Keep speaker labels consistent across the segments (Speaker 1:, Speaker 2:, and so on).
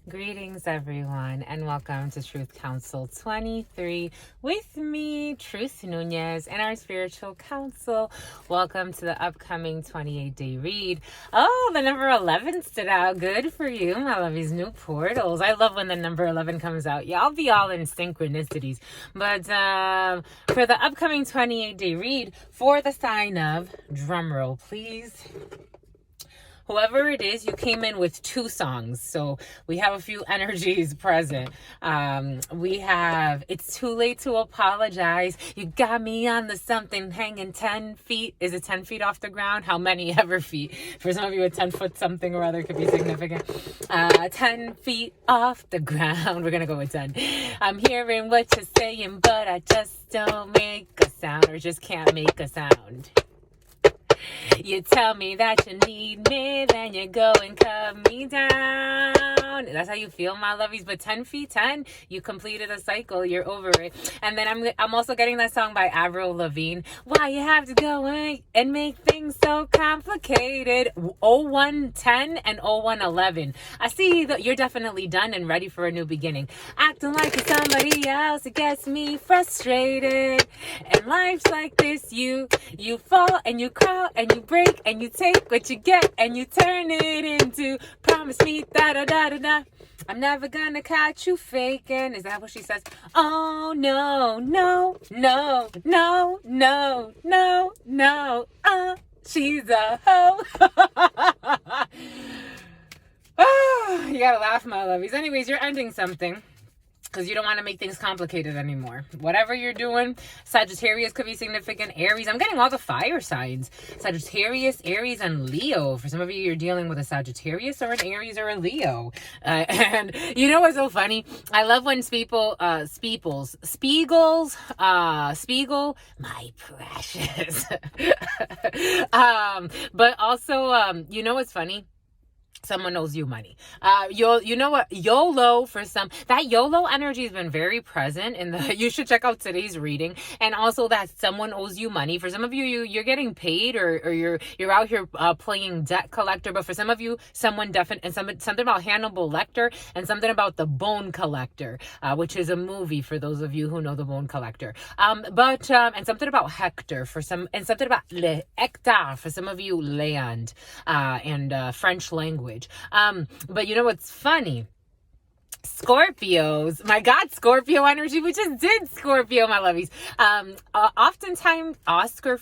Speaker 1: Greetings, everyone, and welcome to Truth Council 23 with me, Truth Nunez, and our spiritual council. Welcome to the upcoming 28-day read. Oh, the number 11 stood out. Good for you, my lovies. New portals. I love when the number 11 comes out. Yeah, I'll be all in synchronicities. But for the upcoming 28-day read, for the sign of, drumroll, please. Whoever it is, you came in with two songs. So we have a few energies present. We have, it's too late to apologize. You got me on the something hanging 10 feet. Is it 10 feet off the ground? How many ever feet? For some of you, a 10 foot something or other could be significant. 10 feet off the ground. We're going to go with 10. I'm hearing what you're saying, but I just don't make a sound or just can't make a sound. You tell me that you need me, then you go and cut me down. That's how you feel, my lovies. But 10 feet, 10, you completed a cycle. You're over it. And then I'm also getting that song by Avril Lavigne. Why you have to go and make things so complicated? 0110 and 0111. I see that you're definitely done and ready for a new beginning. Acting like it's somebody else, it gets me frustrated. And life's like this, you fall and you crawl and you break and you take what you get and you turn it into promise me da-da-da-da-da. I'm never gonna catch you faking. Is that what she says? Oh, no, no, no, no, no, no, no. She's a hoe. Oh, you gotta laugh, my lovies. Anyways, you're ending something, because you don't want to make things complicated anymore. Whatever you're doing, Sagittarius could be significant. Aries, I'm getting all the fire signs. Sagittarius, Aries, and Leo. For some of you, you're dealing with a Sagittarius or an Aries or a Leo. And you know what's so funny? I love when Spiegel, my precious. But also, you know what's funny? Someone owes you money. You know what? YOLO for some. That YOLO energy has been very present in the. You should check out today's reading, and also that someone owes you money. For some of you, you're getting paid, or you're out here playing debt collector. But for some of you, someone definite and something about Hannibal Lecter and something about the Bone Collector, which is a movie for those of you who know the Bone Collector. And something about Hector for some, and something about le hectare for some of you, land, and French language. But you know what's funny? Scorpios, my God, Scorpio energy. We just did Scorpio, my lovies. Oftentimes Oscar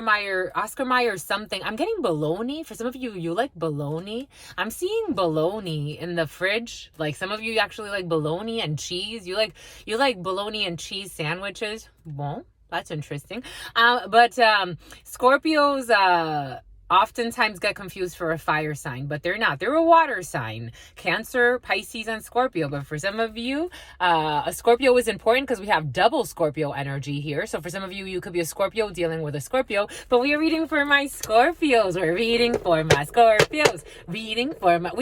Speaker 1: Mayer something. I'm getting bologna. For some of you, you like bologna. I'm seeing bologna in the fridge. Like some of you actually like bologna and cheese. You like bologna and cheese sandwiches. Well, that's interesting. But Scorpios, oftentimes get confused for a fire sign, but they're not. They're a water sign. Cancer, Pisces, and Scorpio. But for some of you, a Scorpio is important because we have double Scorpio energy here. So for some of you, you could be a Scorpio dealing with a Scorpio. But we are reading for my Scorpios. We're reading for my Scorpios. We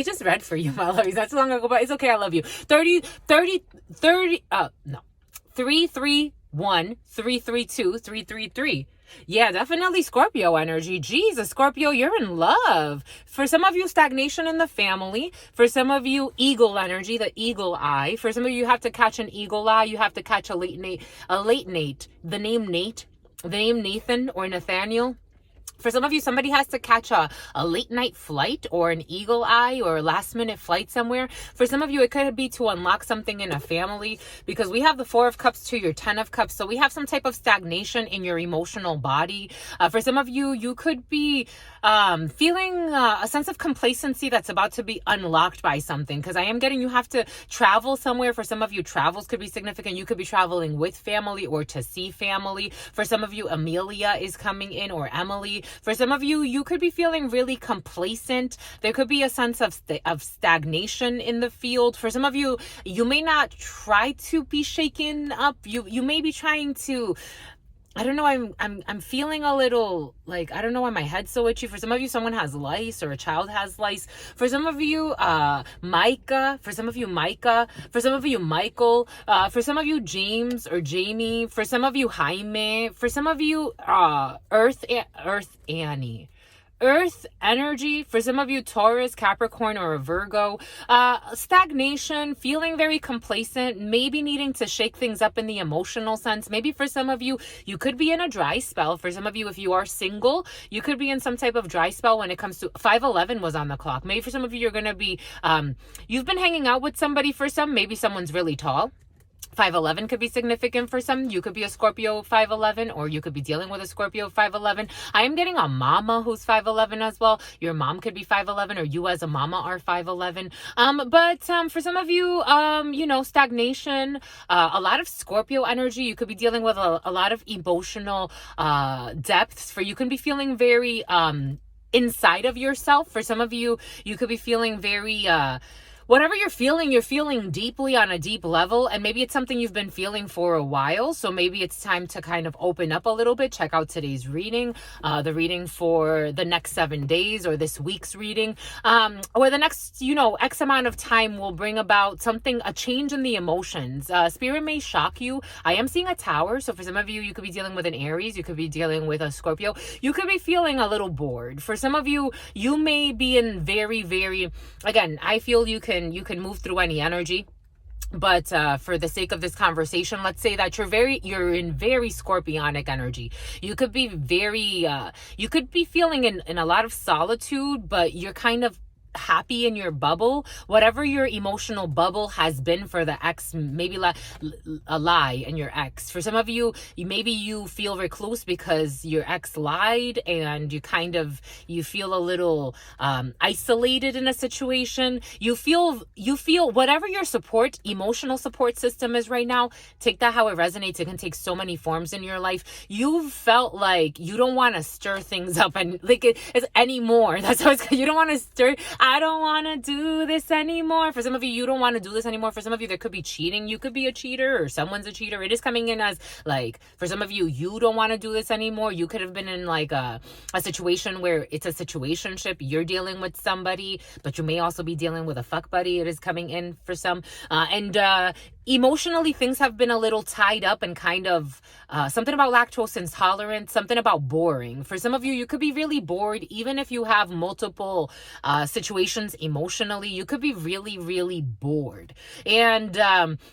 Speaker 1: just read for you, my lovies. That's long ago, but it's okay. I love you. 331 332 333. Yeah, definitely Scorpio energy. Jesus, Scorpio, you're in love. For some of you, stagnation in the family. For some of you, eagle energy, the eagle eye. For some of you, you have to catch an eagle eye. You have to catch a late Nate. The name Nathan or Nathaniel. For some of you, somebody has to catch a late night flight or an eagle eye or a last minute flight somewhere. For some of you, it could be to unlock something in a family, because we have the 4 of Cups to your 10 of Cups. So we have some type of stagnation in your emotional body. For some of you, you could be feeling a sense of complacency that's about to be unlocked by something, because I am getting you have to travel somewhere. For some of you, travels could be significant. You could be traveling with family or to see family. For some of you, Amelia is coming in, or Emily. For some of you, you could be feeling really complacent. There could be a sense of stagnation in the field. For some of you, you may not try to be shaken up. You may be trying to, I don't know, I'm feeling a little like, I don't know why my head's so itchy. For some of you, someone has lice or a child has lice. For some of you, Micah. For some of you, Micah. For some of you, Michael. For some of you, James or Jamie. For some of you, Jaime. For some of you, Earth Annie. Earth energy, for some of you, Taurus, Capricorn, or a Virgo, stagnation, feeling very complacent, maybe needing to shake things up in the emotional sense. Maybe for some of you, you could be in a dry spell. For some of you, if you are single, you could be in some type of dry spell when it comes to 511 was on the clock. Maybe for some of you, you're going to be, you've been hanging out with somebody for some, maybe someone's really tall. 511 could be significant for some. You could be a Scorpio 511, or you could be dealing with a Scorpio 511. I am getting a mama who's 511 as well. Your mom could be 511, or you as a mama are 511. But for some of you, stagnation, a lot of Scorpio energy. You could be dealing with a lot of emotional depths. You can be feeling very inside of yourself. For some of you, you could be feeling very whatever you're feeling deeply on a deep level, and maybe it's something you've been feeling for a while. So maybe it's time to kind of open up a little bit. Check out today's reading, the reading for the next 7 days, or this week's reading, or the next, X amount of time will bring about a change in the emotions. Spirit may shock you. I am seeing a tower. So for some of you, you could be dealing with an Aries. You could be dealing with a Scorpio. You could be feeling a little bored. For some of you, you may be in very, very, again, I feel you can move through any energy. But for the sake of this conversation, let's say that you're in very scorpionic energy. You could be you could be feeling in a lot of solitude, but you're kind of happy in your bubble, whatever your emotional bubble has been for the ex, maybe a lie in your ex. For some of you, maybe you feel recluse because your ex lied, and you feel a little isolated in a situation. You feel whatever your emotional support system is right now. Take that how it resonates. It can take so many forms in your life. You've felt like you don't want to stir things up and it's anymore. That's how you don't want to stir. I don't want to do this anymore. For some of you, you don't want to do this anymore. For some of you, there could be cheating. You could be a cheater, or someone's a cheater. It is coming in as for some of you, you don't want to do this anymore. You could have been in a situation where it's a situationship. You're dealing with somebody, but you may also be dealing with a fuck buddy. It is coming in for some. Emotionally, things have been a little tied up, and kind of something about lactose intolerance, something about boring. For some of you, you could be really bored, even if you have multiple situations emotionally. You could be really, really bored. And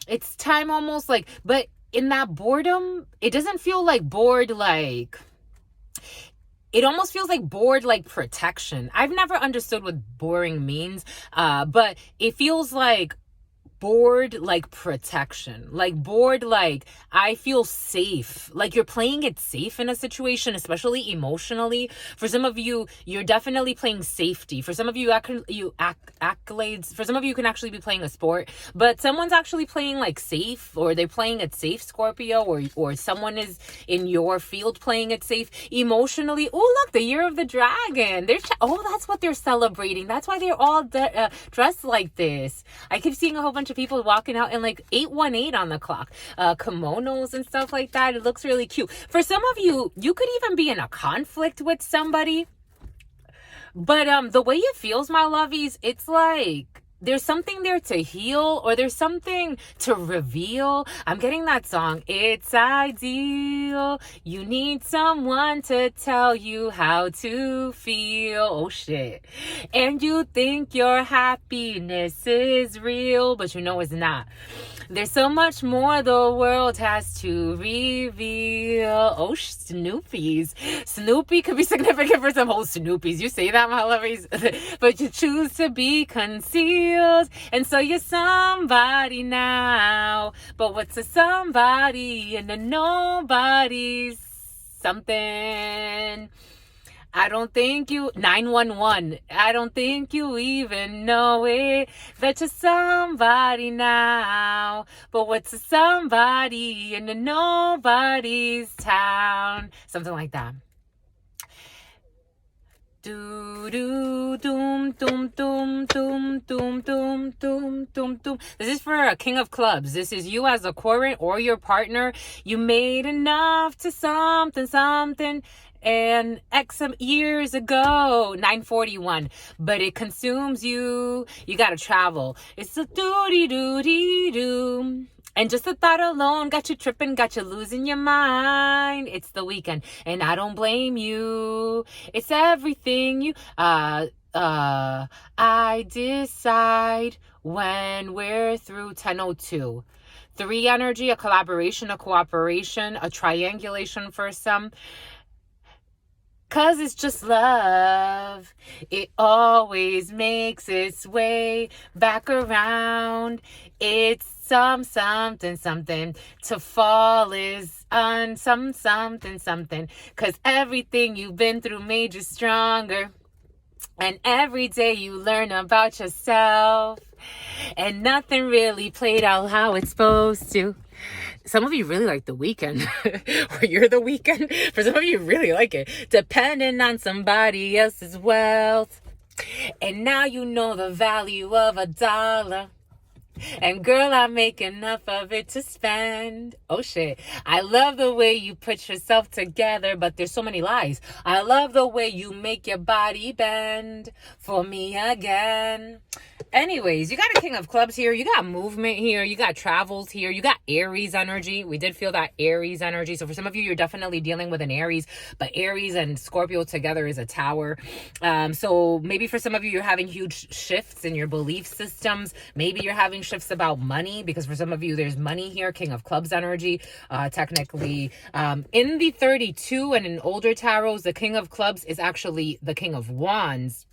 Speaker 1: it's time almost but in that boredom, it doesn't feel like bored it almost feels like bored like protection. I've never understood what boring means, but it feels like bored like protection, bored I feel safe, you're playing it safe in a situation, especially emotionally. For some of you, you're definitely playing safety. For some of you, accolades. For some of you, you can actually be playing a sport, but someone's actually playing safe, or they're playing it safe, Scorpio, or someone is in your field playing it safe emotionally. Oh, look, the year of the dragon. That's what they're celebrating. That's why they're all dressed like this. I keep seeing a whole bunch of people walking out in 818 on the clock, kimonos and stuff like that. It looks really cute. For some of you, you could even be in a conflict with somebody, but the way it feels, my lovies, it's there's something there to heal, or there's something to reveal. I'm getting that song, It's Ideal. You need someone to tell you how to feel. Oh shit. And you think your happiness is real, but you know it's not. There's so much more the world has to reveal. Oh, Snoopies. Snoopy could be significant for some whole Snoopies. You say that, my lovies. But you choose to be concealed. And so you're somebody now. But what's a somebody and a nobody's something? I don't think 911, I don't think you even know it, that you're somebody now. But what's a somebody in a nobody's town? Something like that. Do do doom doom doom doom doom doom doom doom doom. This is for a King of Clubs. This is you as a current or your partner. You made enough to something and X years ago, 941, but it consumes you. You gotta travel. It's a doody doody doo. And just the thought alone got you tripping, got you losing your mind. It's the weekend, and I don't blame you. It's everything you, I decide when we're through 10:02. 3 energy, a collaboration, a cooperation, a triangulation for some. 'Cause it's just love. It always makes its way back around. It's something. To fall is on something. 'Cause everything you've been through made you stronger. And every day you learn about yourself. And nothing really played out how it's supposed to. Some of you really like the weekend, or you're the weekend. For some of you, really like it. Depending on somebody else's wealth. And now you know the value of $1. And girl, I make enough of it to spend. Oh shit. I love the way you put yourself together, but there's so many lies. I love the way you make your body bend for me again. Anyways, you got a King of Clubs here. You got movement here. You got travels here. You got Aries energy. We did feel that Aries energy. So for some of you, you're definitely dealing with an Aries, but Aries and Scorpio together is a tower. So maybe for some of you, you're having huge shifts in your belief systems. Maybe you're having shifts about money, because for some of you, there's money here. King of Clubs energy. Technically, in the 32 and in older tarots, the King of Clubs is actually the King of Wands.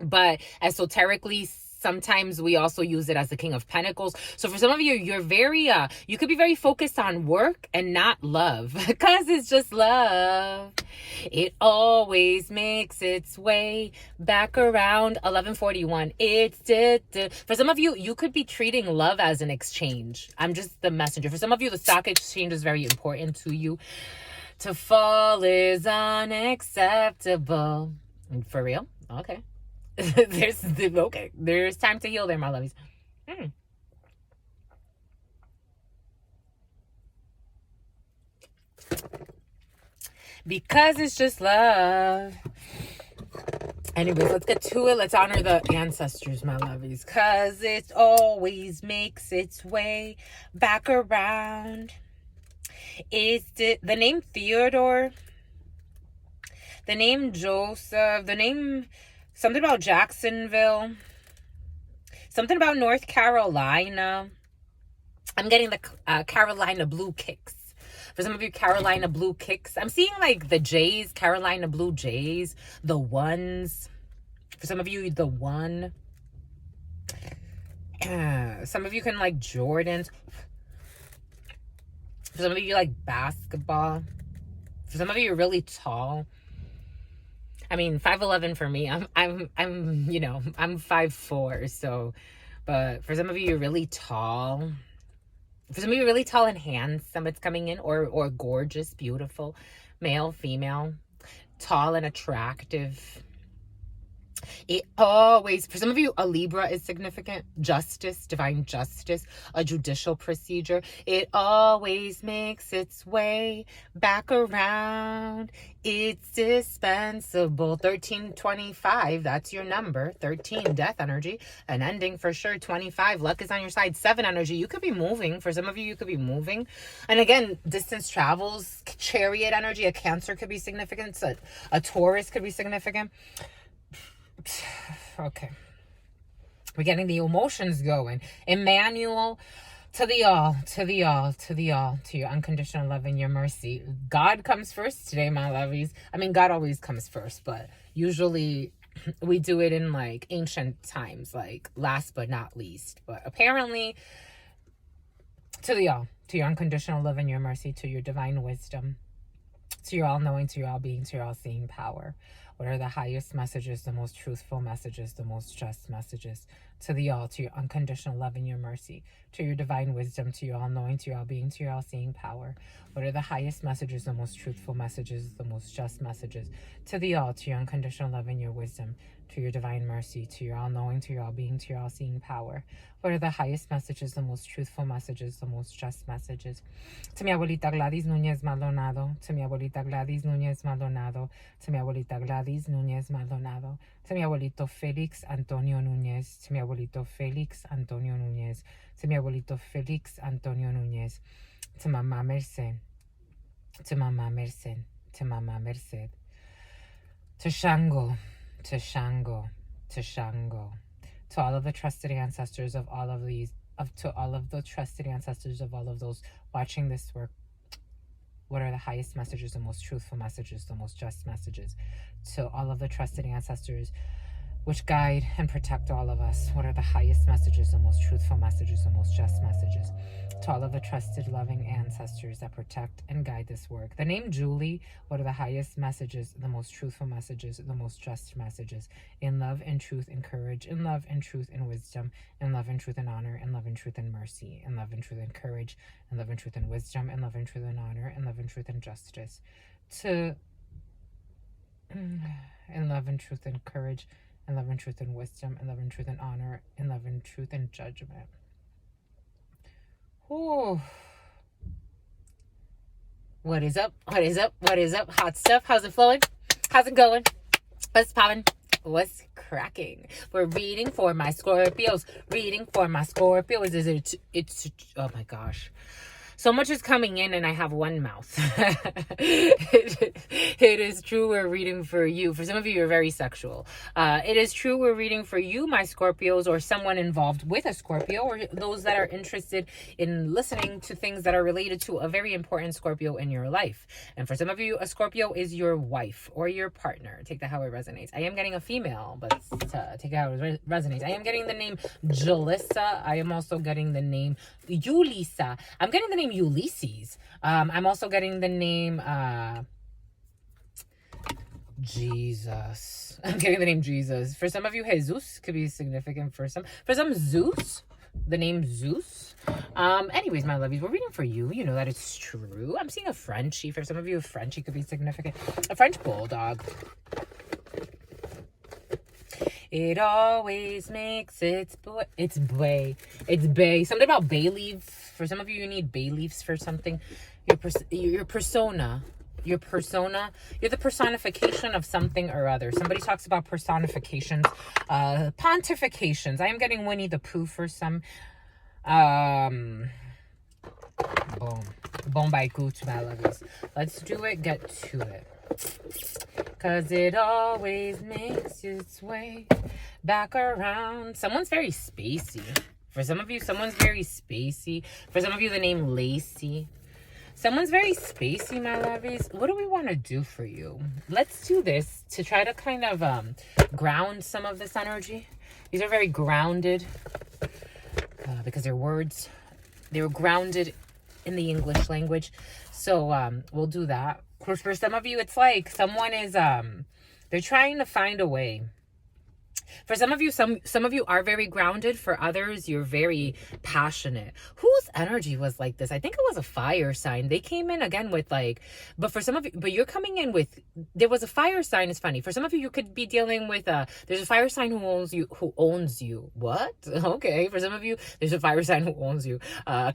Speaker 1: But esoterically, sometimes we also use it as the King of Pentacles. So for some of you, you're very, you could be very focused on work and not love, because it's just love. It always makes its way back around. 1141. For some of you, you could be treating love as an exchange. I'm just the messenger. For some of you, the stock exchange is very important to you. To fall is unacceptable. For real? Okay. There's time to heal there, my lovies. Because it's just love. Anyways, let's get to it. Let's honor the ancestors, my lovies. Because it always makes its way back around. It's the name Theodore, the name Joseph, the name... something about Jacksonville. Something about North Carolina. I'm getting the Carolina Blue Kicks. For some of you, Carolina Blue Kicks. I'm seeing like the Jays, Carolina Blue Jays. The ones. For some of you, the one. Some of you can like Jordans. For some of you, like basketball. For some of you, you're really tall. I mean, 5'11" for me. I'm you know, I'm 5'4", so, but for some of you, you're really tall. For some of you, really tall and handsome. It's coming in, or gorgeous, beautiful, male, female, tall and attractive. It always, for some of you, a Libra is significant. Justice, divine justice, a judicial procedure. It always makes its way back around. It's dispensable. 1325, that's your number. 13, death energy. An ending for sure. 25, luck is on your side. 7 energy, you could be moving. For some of you, you could be moving. And again, distance travels. Chariot energy, a Cancer could be significant. A Taurus could be significant. Okay, we're getting the emotions going. Emmanuel, to the all, to your unconditional love and your mercy. God comes first today, my lovies. I mean, God always comes first, but usually we do it in like ancient times, like last but not least. But apparently, to the all, to your unconditional love and your mercy, to your divine wisdom, to your all-knowing, to your all-being, to your all-seeing power. What are the highest messages, the most truthful messages, the most just messages? To the all, to your unconditional love and your mercy, to your divine wisdom, to your all-knowing, to your all-being, to your all-seeing power. What are the highest messages, the most truthful messages, the most just messages? To the all, to your unconditional love and your wisdom, to your divine mercy, to your all-knowing, to your all-being, to your all-seeing power. What are the highest messages, the most truthful messages, the most just messages? To mi abuelita Gladys Núñez Maldonado, to mi abuelita Gladys Núñez Maldonado, to mi abuelita Gladys Núñez Maldonado, to mi abuelito Felix Antonio Núñez, to mi abuelito Felix Antonio Núñez, to mi abuelito Felix Antonio Núñez, to Mama Merced, to Mama Merced, to Mama Merced, to Shango, to Shango, to Shango, to all of the trusted ancestors of all of these, to all of the trusted ancestors of all of those watching this work. What are the highest messages, the most truthful messages, the most just messages? To all of the trusted ancestors which guide and protect all of us. What are the highest messages, the most truthful messages, the most just messages? To all of the trusted, loving ancestors that protect and guide this work. The name Julie, what are the highest messages, the most truthful messages, the most just messages? In love and truth and courage, in love and truth and wisdom, in love and truth and honor, in love and truth and mercy, in love and truth and courage, in love and truth and wisdom, in love and truth and honor, in love and truth and justice. To in love and truth and courage, in love and truth and wisdom, in love and truth and honor, in love and truth and judgment. Ooh. What is up? What is up? What is up? Hot stuff. How's it flowing? How's it going? What's popping? What's cracking? We're reading for my Scorpios. Reading for my Scorpios. It's oh my gosh. So much is coming in and I have one mouth. It is true we're reading for you. For some of you, you're very sexual. It is true we're reading for you, my Scorpios, or someone involved with a Scorpio, or those that are interested in listening to things that are related to a very important Scorpio in your life. And for some of you, a Scorpio is your wife or your partner. Take that how it resonates. I am getting a female, but take it how it resonates. I am getting the name Jalissa. I am also getting the name Yulisa. I'm getting the name Ulysses. I'm also getting the name Jesus. I'm getting the name Jesus. For some of you, Jesus could be significant for some. For some, Zeus. The name Zeus. Anyways, my lovies, we're reading for you. You know that it's true. I'm seeing a Frenchie. For some of you, a Frenchie could be significant. A French bulldog. It always makes its bay. Something about bay leaf. For some of you, you need bay leaves for something. Your persona. You're the personification of something or other. Somebody talks about personifications, pontifications. I am getting Winnie the Pooh for some. Boom by Gooch, my lovies. Let's do it. Get to it. Cause it always makes its way back around. Someone's very spacey. For some of you, someone's very spacey. For some of you, the name Lacey. Someone's very spacey, my lovies. What do we want to do for you? Let's do this to try to kind of ground some of this energy. These are very grounded because they're words. They were grounded in the English language. So we'll do that. Of course, for some of you, it's like someone is, they're trying to find a way. For some of you, some of you are very grounded. For others, you're very passionate. Whose energy was like this? I think it was a fire sign. They came in again with like, but for some of you, but you're coming in with, there was a fire sign. It's funny. For some of you, you could be dealing with there's a fire sign who owns you. What? Okay. For some of you, there's a fire sign who owns you. A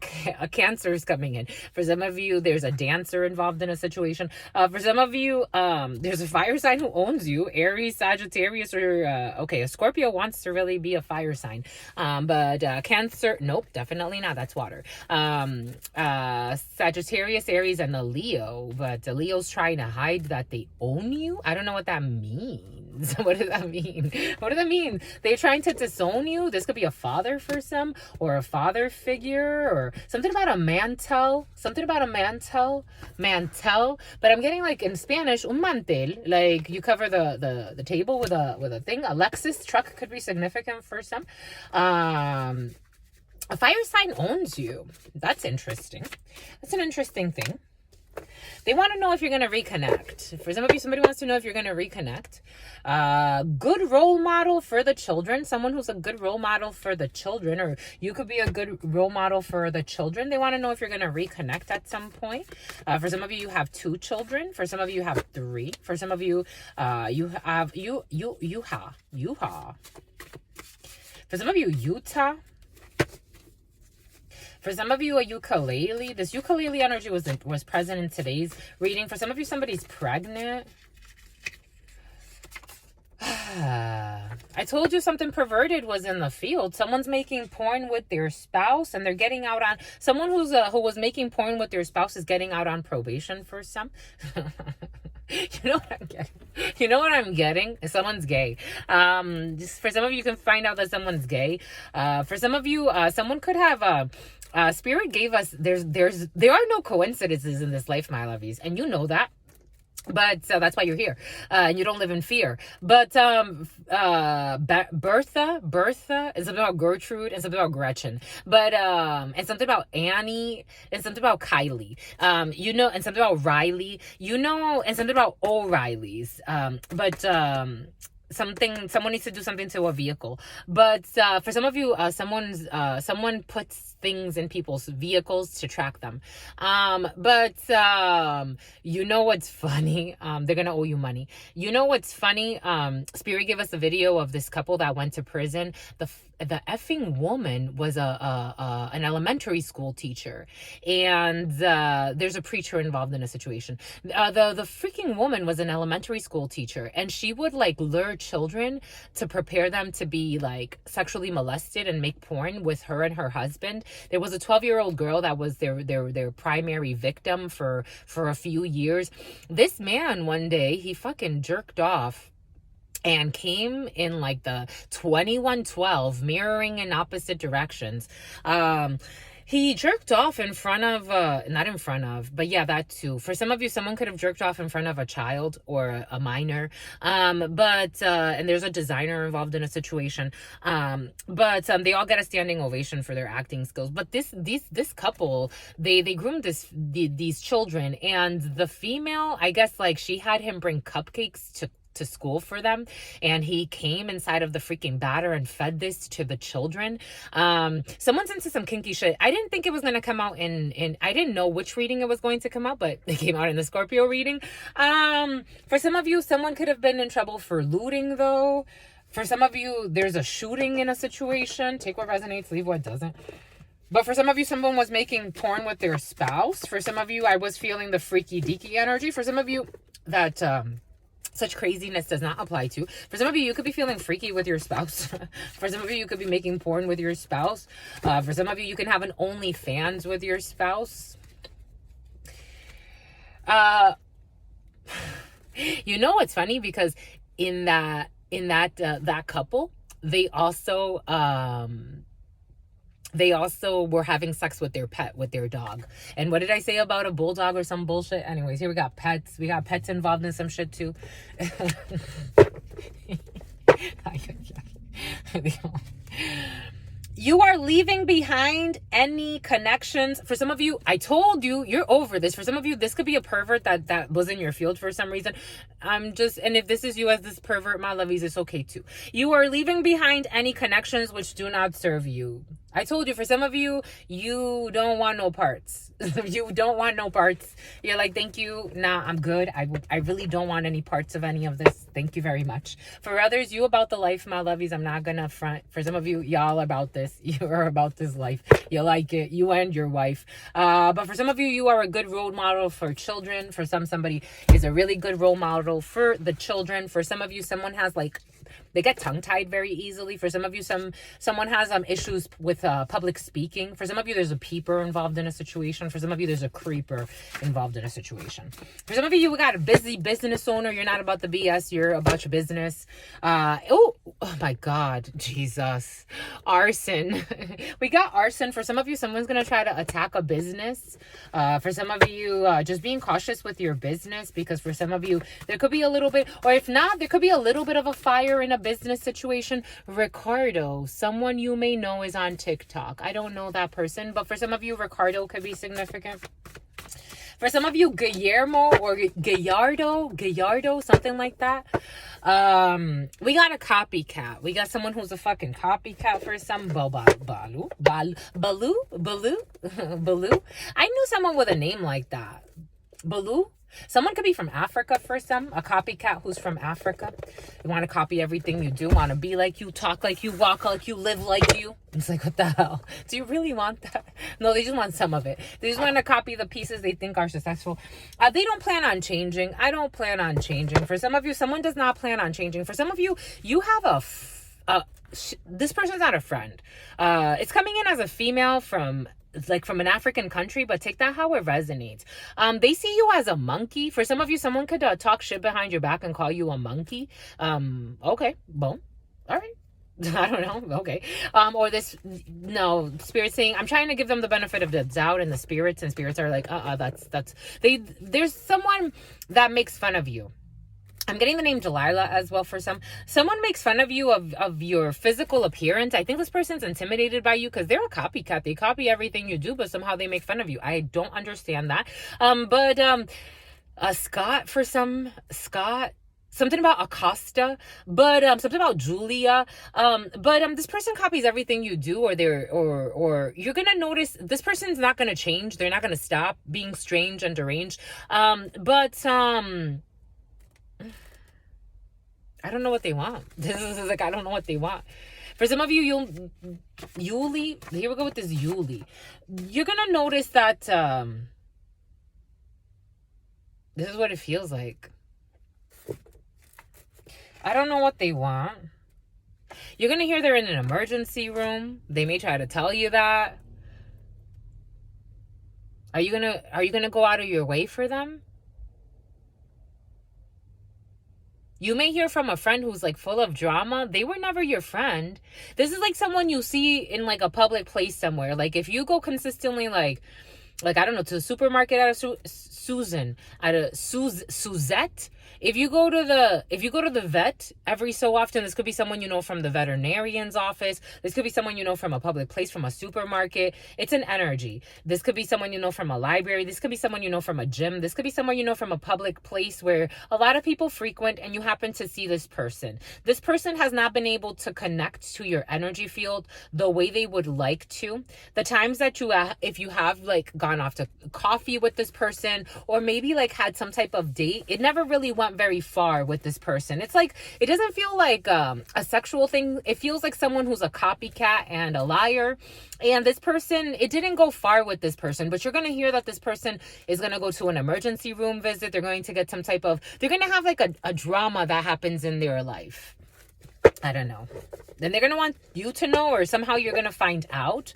Speaker 1: Cancer is coming in. For some of you, there's a dancer involved in a situation. For some of you, there's a fire sign who owns you. Aries, Sagittarius, or okay, a Scorpio wants to really be a fire sign. But Cancer, nope, definitely not. That's water. Sagittarius, Aries, and a Leo. But the Leo's trying to hide that they own you. I don't know what that means. What does that mean? What does that mean? They're trying to disown you. This could be a father for some, or a father figure, or something about a mantel. Something about a mantel. But I'm getting like in Spanish, un mantel. Like you cover the table with a thing. A Lexus truck could be significant for some. A fire sign owns you. That's interesting. That's an interesting thing. They want to know if you're going to reconnect. For some of you, somebody wants to know if you're going to reconnect. Good role model for the children. Someone who's a good role model for the children, or you could be a good role model for the children. They want to know if you're going to reconnect at some point. For some of you, you have 2 children. For some of you, you have 3. For some of you, you have Yuha. For some of you, Utah. For some of you, a ukulele. This ukulele energy was present in today's reading. For some of you, somebody's pregnant. I told you something perverted was in the field. Someone's making porn with their spouse, and they're getting out on... Someone who was making porn with their spouse is getting out on probation for some... You know what I'm getting? You know what I'm getting? Someone's gay. Just for some of you, you can find out that someone's gay. For some of you, someone could have... Spirit gave us... There are no coincidences in this life, my lovies, and you know that. But so that's why you're here. And you don't live in fear. But Bertha is something about Gertrude and something about Gretchen. But and something about Annie and something about Kylie. You know, and something about Riley. You know, and something about O'Reilly's. Someone needs to do something to a vehicle. But for some of you, someone puts things in people's vehicles to track them. You know what's funny? They're gonna owe you money. You know what's funny? Spirit gave us a video of this couple that went to prison. The effing woman was an elementary school teacher, and there's a preacher involved in a situation. The freaking woman was an elementary school teacher, and she would like lure children to prepare them to be like sexually molested and make porn with her and her husband. There was a 12-year-old girl that was their primary victim for a few years. This man one day, he fucking jerked off and came in like the 2112, mirroring in opposite directions. He jerked off in front of, not in front of, but yeah, that too. For some of you, someone could have jerked off in front of a child or a minor. And there's a designer involved in a situation. They all get a standing ovation for their acting skills. But this couple, they groomed these children, and the female, I guess, like, she had him bring cupcakes to school for them, and he came inside of the freaking batter and fed this to the children. Someone's into some kinky shit. I didn't think it was going to come out in I didn't know which reading it was going to come out, but it came out in the Scorpio reading. For some of you, someone could have been in trouble for looting, though. For some of you, there's a shooting in a situation. Take what resonates, leave what doesn't. But for some of you, someone was making porn with their spouse. For some of you, I was feeling the freaky deaky energy. For some of you, that such craziness does not apply to. For some of you could be feeling freaky with your spouse. For some of you could be making porn with your spouse. For some of you can have an OnlyFans with your spouse. You know what's funny? Because in that couple, they also were having sex with their pet, with their dog. And what did I say about a bulldog or some bullshit? Anyways, here we got pets. We got pets involved in some shit too. You are leaving behind any connections. For some of you, I told you, you're over this. For some of you, this could be a pervert that was in your field for some reason. And if this is you as this pervert, my lovies, it's okay too. You are leaving behind any connections which do not serve you. I told you, for some of you, you don't want no parts. You don't want no parts. You're like, thank you. Nah, I'm good. I really don't want any parts of any of this. Thank you very much. For others, you about the life, my lovies. I'm not going to front. For some of you, y'all about this. You are about this life. You like it. You and your wife. But for some of you, you are a good role model for children. For somebody is a really good role model for the children. For some of you, someone has like, they get tongue-tied very easily. For some of you, someone has issues with public speaking. For some of you, there's a peeper involved in a situation. For some of you, there's a creeper involved in a situation. For some of you, we got a busy business owner. You're not about the BS. You're about your business. Oh my God, Jesus. Arson. We got arson. For some of you, someone's going to try to attack a business. For some of you, just being cautious with your business, because for some of you, there could be a little bit, or if not, there could be a little bit of a fire in a business situation. Ricardo, someone you may know, is on TikTok. I don't know that person, but for some of you, Ricardo could be significant. For some of you, Guillermo or Gallardo, something like that. We got a copycat. We got someone who's a fucking copycat for some Baloo. I knew someone with a name like that. Baloo. Someone could be from Africa for some, a copycat who's from Africa. You want to copy everything you do, want to be like you, talk like you, walk like you, live like you. It's like, what the hell? Do you really want that? No, they just want some of it. They just want to copy the pieces they think are successful. They don't plan on changing. I don't plan on changing. For some of you, someone does not plan on changing. For some of you, you have this person's not a friend. It's coming in as a female from an African country, but take that how it resonates. They see you as a monkey. For some of you, someone could talk shit behind your back and call you a monkey. Okay, boom. All right. I don't know. Okay. Or this, no, spirit saying, I'm trying to give them the benefit of the doubt, and spirits are like, there's someone that makes fun of you. I'm getting the name Delilah as well for some. Someone makes fun of you of your physical appearance. I think this person's intimidated by you because they're a copycat. They copy everything you do, but somehow they make fun of you. I don't understand that. Scott for some, something about Acosta, but something about Julia. This person copies everything you do, or you're gonna notice this person's not gonna change. They're not gonna stop being strange and deranged. I don't know what they want. This is like, I don't know what they want. For some of you, Yuli, here we go with this Yuli. You're going to notice that this is what it feels like. I don't know what they want. You're going to hear they're in an emergency room. They may try to tell you that. Are you going to go out of your way for them? You may hear from a friend who's like full of drama. They were never your friend. This is like someone you see in like a public place somewhere. Like if you go consistently like I don't know, to the supermarket at a Suzette. If you go to the vet every so often, this could be someone you know from the veterinarian's office. This could be someone you know from a public place, from a supermarket. It's an energy. This could be someone you know from a library. This could be someone you know from a gym. This could be someone you know from a public place where a lot of people frequent, and you happen to see this person. This person has not been able to connect to your energy field the way they would like to. The times that if you have like gone off to coffee with this person, or maybe like had some type of date, it never really went very far with this person. It's like, it doesn't feel like a sexual thing. It feels like someone who's a copycat and a liar. And this person, it didn't go far with this person, but you're going to hear that this person is going to go to an emergency room visit. They're going to get some type of, they're going to have like a drama that happens in their life. I don't know. Then they're going to want you to know, or somehow you're going to find out.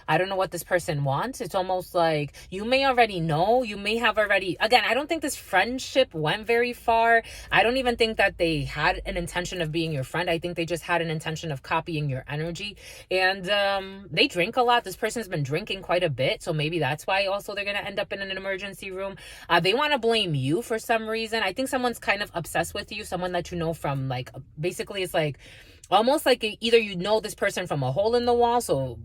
Speaker 1: I don't know what this person wants. It's almost like you may already know. You may have already... Again, I don't think this friendship went very far. I don't even think that they had an intention of being your friend. I think they just had an intention of copying your energy. And they drink a lot. This person's been drinking quite a bit. So maybe that's why also they're going to end up in an emergency room. They want to blame you for some reason. I think someone's kind of obsessed with you. Someone that you know from like... Basically, it's like... Almost like either you know this person from a hole in the wall, so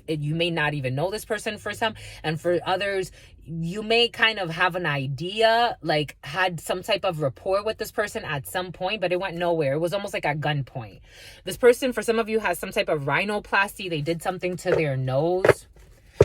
Speaker 1: you may not even know this person for some, and for others, you may kind of have an idea, like had some type of rapport with this person at some point, but it went nowhere. It was almost like at gunpoint. This person, for some of you, has some type of rhinoplasty. They did something to their nose.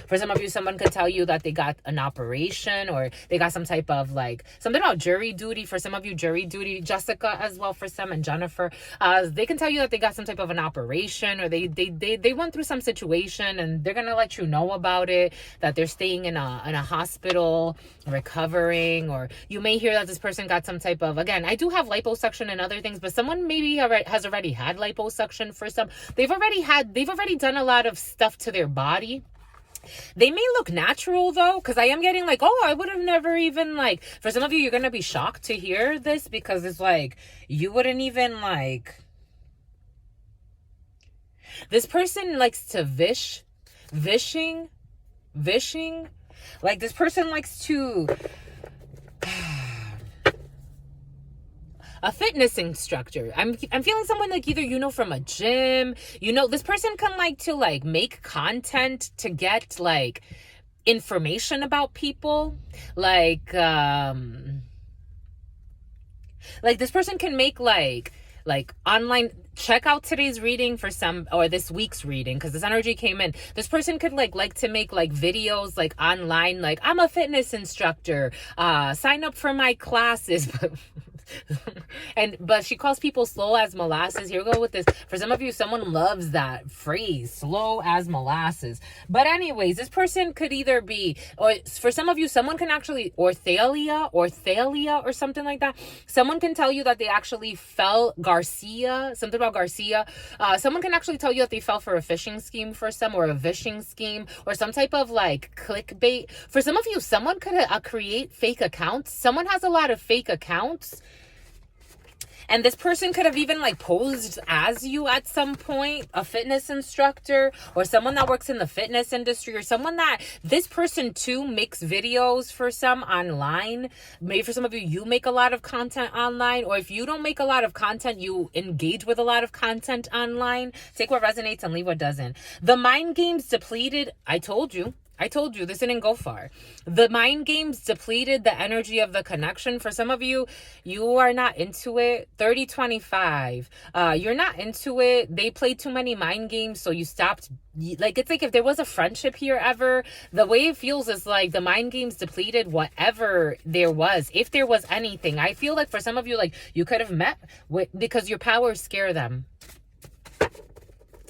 Speaker 1: For some of you, someone could tell you that they got an operation, or they got some type of like something about jury duty. For some of you, jury duty. Jessica as well for some, and Jennifer. They can tell you that they got some type of an operation, or they went through some situation, and they're gonna let you know about it. That they're staying in a hospital, recovering, or you may hear that this person got some type of. Again, I do have liposuction and other things, but someone maybe has already had liposuction for some. They've already done a lot of stuff to their body. They may look natural though, because I am getting like, oh, I would have never even like, for some of you, you're going to be shocked to hear this, because it's like, you wouldn't even like, this person likes to vishing, like this person likes to, a fitness instructor. I'm feeling someone like either you know from a gym, you know, this person can like to like make content to get like information about people. Like this person can make like online, check out today's reading for some, or this week's reading, because this energy came in. This person could like to make like videos like online, like I'm a fitness instructor, sign up for my classes. But she calls people slow as molasses. Here we go with this. For some of you, someone loves that phrase, slow as molasses. But anyways, this person could either be, or for some of you, someone can actually, or Thalia or something like that. Someone can tell you that they actually fell Garcia, something about Garcia. Someone can actually tell you that they fell for a phishing scheme for some, or a vishing scheme, or some type of like clickbait. For some of you, someone could create fake accounts. Someone has a lot of fake accounts. And this person could have even like posed as you at some point, a fitness instructor, or someone that works in the fitness industry, or someone that this person too makes videos for some online. Maybe for some of you, you make a lot of content online, or if you don't make a lot of content, you engage with a lot of content online. Take what resonates and leave what doesn't. The mind games depleted. I told you, this didn't go far. The mind games depleted the energy of the connection. For some of you, you are not into it. 30-25. You're not into it. They played too many mind games, so you stopped. Like, it's like if there was a friendship here ever, the way it feels is like the mind games depleted whatever there was. If there was anything, I feel like for some of you, like you could have met with, because your powers scare them.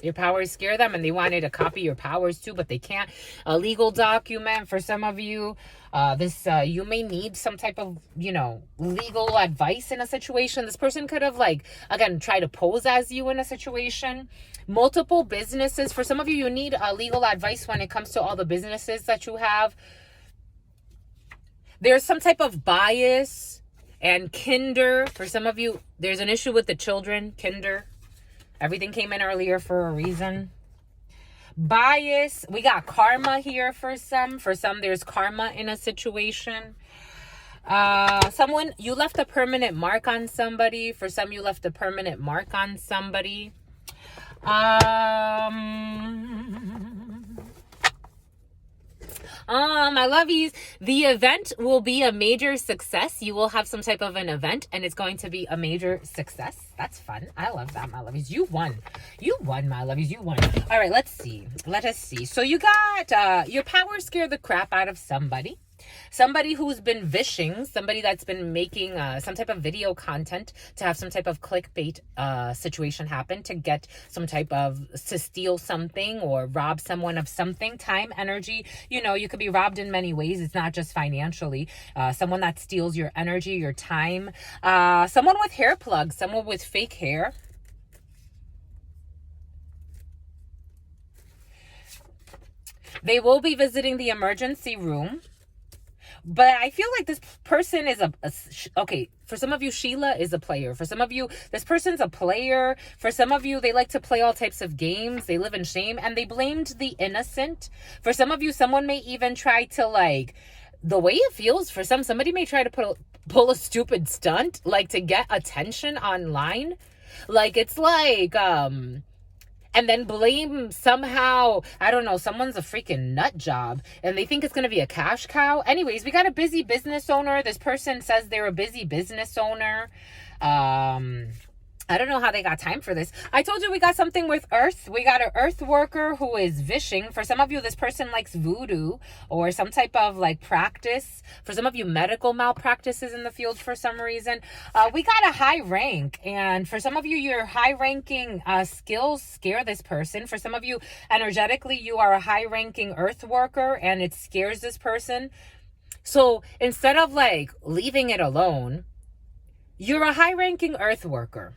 Speaker 1: Your powers scare them, and they wanted to copy your powers too, but they can't. A legal document for some of you. You may need some type of, legal advice in a situation. This person could have, like, again, try to pose as you in a situation. Multiple businesses. For some of you, you need legal advice when it comes to all the businesses that you have. There's some type of bias and kinder. For some of you, there's an issue with the children, kinder. Everything came in earlier for a reason. Bias. We got karma here for some. For some, there's karma in a situation. Someone, you left a permanent mark on somebody. For some, you left a permanent mark on somebody. My lovies, the event will be a major success. You will have some type of an event, and it's going to be a major success. That's fun. I love that, my lovies. You won, my lovies. You won. All right, let's see. Let us see. So you got your power scared the crap out of somebody. Somebody who's been vishing, somebody that's been making some type of video content to have some type of clickbait situation happen, to get some type of, to steal something or rob someone of something. Time, energy, you could be robbed in many ways. It's not just financially. Someone that steals your energy, your time. Someone with hair plugs, someone with fake hair. They will be visiting the emergency room. But I feel like this person is okay, for some of you, Sheila is a player. For some of you, this person's a player. For some of you, they like to play all types of games. They live in shame, and they blamed the innocent. For some of you, someone may even try to, like, the way it feels for somebody may try to pull a stupid stunt, like to get attention online. Like, it's like, and then blame somehow, I don't know, someone's a freaking nut job and they think it's going to be a cash cow. Anyways, we got a busy business owner. This person says they're a busy business owner. I don't know how they got time for this. I told you we got something with earth. We got an earth worker who is vishing. For some of you, this person likes voodoo or some type of like practice. For some of you, medical malpractices in the field for some reason. We got a high rank. And for some of you, your high ranking skills scare this person. For some of you, energetically, you are a high ranking earth worker and it scares this person. So instead of like leaving it alone, you're a high ranking earth worker.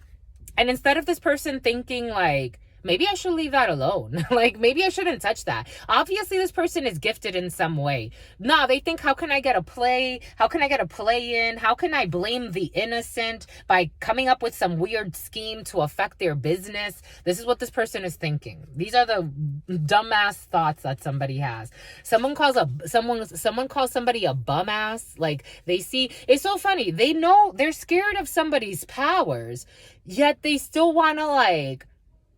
Speaker 1: And instead of this person thinking like, maybe I should leave that alone. Like, maybe I shouldn't touch that. Obviously, this person is gifted in some way. No, they think, how can I get a play? How can I get a play in? How can I blame the innocent by coming up with some weird scheme to affect their business? This is what this person is thinking. These are the dumbass thoughts that somebody has. Someone calls somebody a bum ass. Like, they see, it's so funny. They know they're scared of somebody's powers, yet they still want to like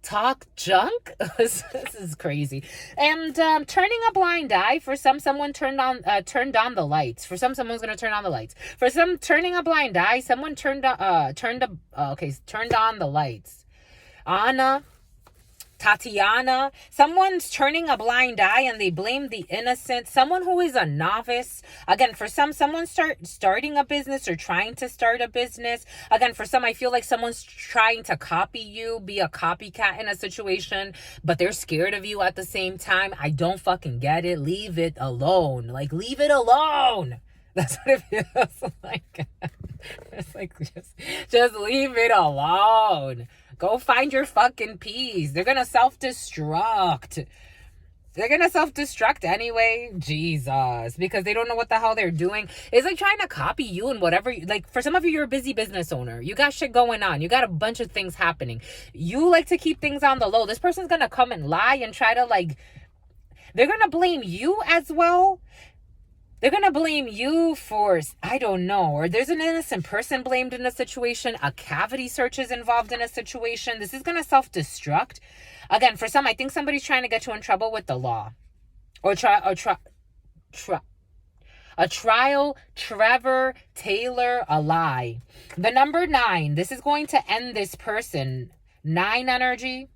Speaker 1: talk junk. This is crazy. And turning a blind eye. For some, someone turned on the lights. For some, someone's gonna turn on the lights. For some, turning a blind eye, someone turned on the lights. Anna, Tatiana, someone's turning a blind eye and they blame the innocent. Someone who is a novice. Again, for some, someone's starting a business or trying to start a business. Again, for some, I feel like someone's trying to copy you, be a copycat in a situation, but they're scared of you at the same time. I don't fucking get it. Leave it alone. Like, leave it alone. That's what it feels like. It's like, just leave it alone. Go find your fucking peace. They're gonna self-destruct. They're gonna self-destruct anyway. Jesus. Because they don't know what the hell they're doing. It's like trying to copy you and whatever. Like, for some of you, you're a busy business owner. You got shit going on. You got a bunch of things happening. You like to keep things on the low. This person's gonna come and lie and try to, like, they're gonna blame you as well. They're going to blame you for, I don't know, or there's an innocent person blamed in a situation. A cavity search is involved in a situation. This is going to self-destruct. Again, for some, I think somebody's trying to get you in trouble with the law. Or a trial, Trevor, Taylor, a lie. The number 9, this is going to end this person. 9 energy.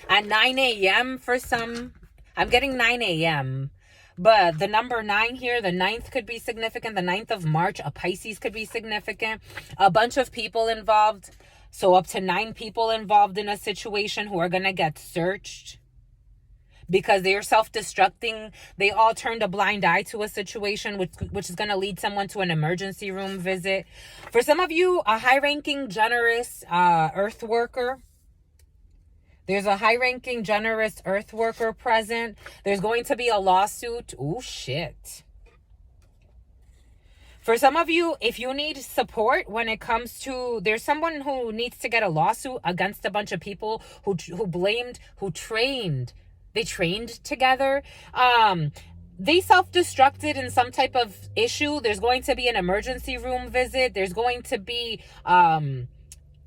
Speaker 1: At 9 a.m. for some, I'm getting 9 a.m., but the number 9 here, the 9th could be significant. The 9th of March, a Pisces could be significant. A bunch of people involved. So up to 9 people involved in a situation who are going to get searched because they are self-destructing. They all turned a blind eye to a situation, which is going to lead someone to an emergency room visit. For some of you, a high-ranking, generous earth worker. There's a high-ranking, generous earth worker present. There's going to be a lawsuit. Oh, shit. For some of you, if you need support when it comes to, there's someone who needs to get a lawsuit against a bunch of people who trained. They trained together. They self-destructed in some type of issue. There's going to be an emergency room visit. There's going to be,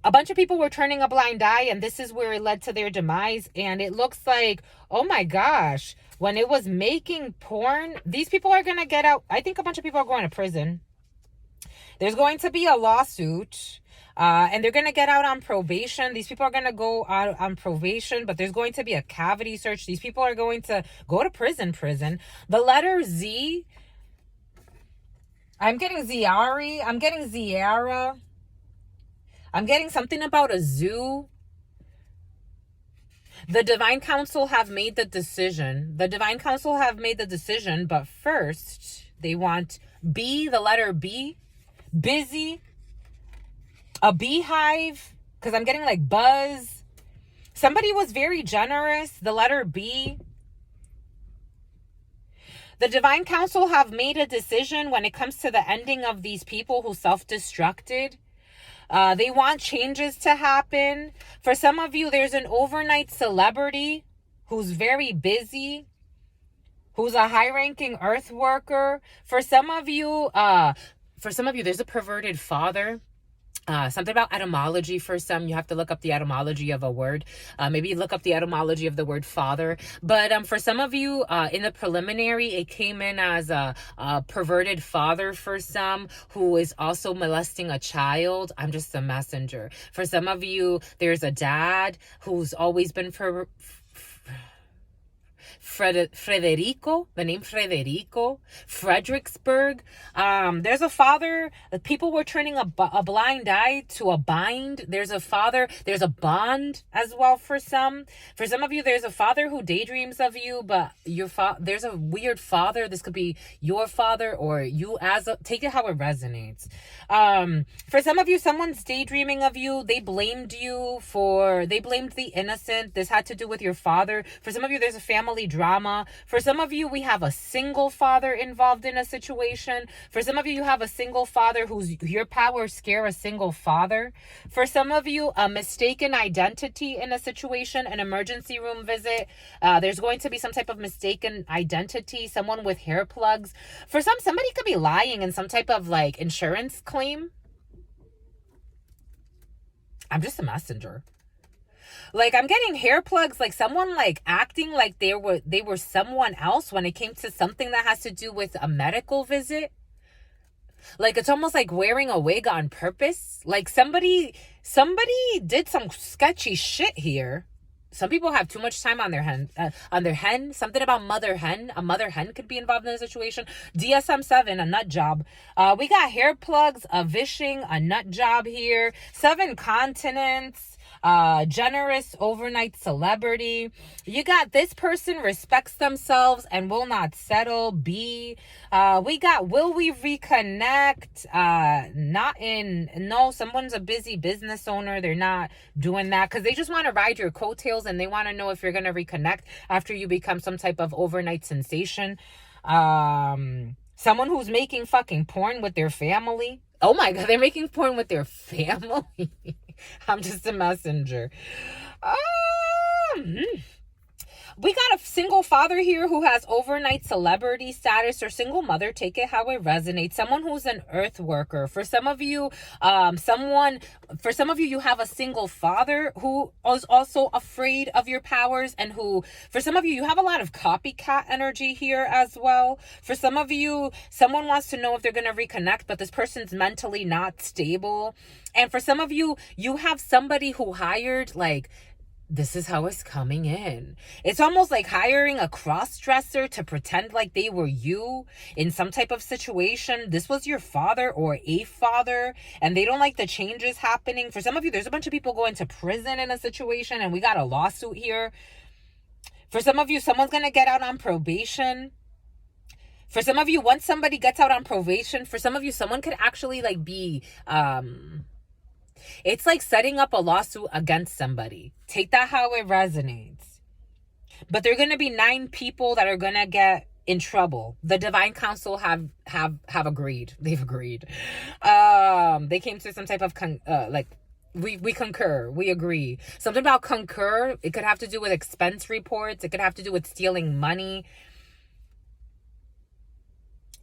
Speaker 1: a bunch of people were turning a blind eye, and this is where it led to their demise. And it looks like, oh my gosh, when it was making porn, these people are going to get out. I think a bunch of people are going to prison. There's going to be a lawsuit, and they're going to get out on probation. These people are going to go out on probation, but there's going to be a cavity search. These people are going to go to prison. The letter Z, I'm getting Ziari, I'm getting Ziara. I'm getting something about a zoo. The Divine Council have made the decision. But first, they want B, the letter B, busy, a beehive, because I'm getting like buzz. Somebody was very generous, the letter B. The Divine Council have made a decision when it comes to the ending of these people who self-destructed. They want changes to happen. For some of you, there's an overnight celebrity who's very busy, who's a high-ranking earth worker. For some of you, there's a perverted father. Something about etymology for some. You have to look up the etymology of a word. Maybe look up the etymology of the word father. But for some of you, in the preliminary, it came in as a perverted father for some who is also molesting a child. I'm just a messenger. For some of you, there's a dad who's always been Frederico, the name Frederico, Fredericksburg. There's a father. People were turning a blind eye to a bind. There's a father. There's a bond as well for some. For some of you, there's a father who daydreams of you, but there's a weird father. This could be your father or you take it how it resonates. For some of you, someone's daydreaming of you. They blamed the innocent. This had to do with your father. For some of you, there's a family drama. For some of you, we have a single father involved in a situation. For some of you, you have a single father who's your power scare a single father. For some of you, a mistaken identity in a situation, an emergency room visit. There's going to be some type of mistaken identity, someone with hair plugs. For somebody could be lying in some type of like insurance claim. I'm just a messenger. Like, I'm getting hair plugs, like someone like acting like they were someone else when it came to something that has to do with a medical visit. Like, it's almost like wearing a wig on purpose. Like, somebody did some sketchy shit here. Some people have too much time on their hen. Something about mother hen. A mother hen could be involved in the situation. DSM-7, a nut job. We got hair plugs, a vishing, a nut job here. 7 continents. Generous overnight celebrity. You got this person respects themselves and will not settle. B. We got will we reconnect? No, someone's a busy business owner. They're not doing that because they just want to ride your coattails and they want to know if you're going to reconnect after you become some type of overnight sensation. Someone who's making fucking porn with their family. Oh my God, they're making porn with their family. I'm just a messenger. We got a single father here who has overnight celebrity status, or single mother. Take it how it resonates. Someone who's an earth worker. For some of you, you have a single father who is also afraid of your powers, and who, for some of you have a lot of copycat energy here as well. For some of you, someone wants to know if they're going to reconnect, but this person's mentally not stable. And for some of you, you have somebody who hired, like, this is how it's coming in. It's almost like hiring a cross-dresser to pretend like they were you in some type of situation. This was your father or a father, and they don't like the changes happening. For some of you, there's a bunch of people going to prison in a situation, and we got a lawsuit here. For some of you, someone's going to get out on probation. For some of you, once somebody gets out on probation, for some of you, someone could actually like be... it's like setting up a lawsuit against somebody. Take that how it resonates. But there are going to be 9 people that are going to get in trouble. The divine council have agreed. They've agreed. They came to some type of we concur. We agree. Something about concur. It could have to do with expense reports. It could have to do with stealing money.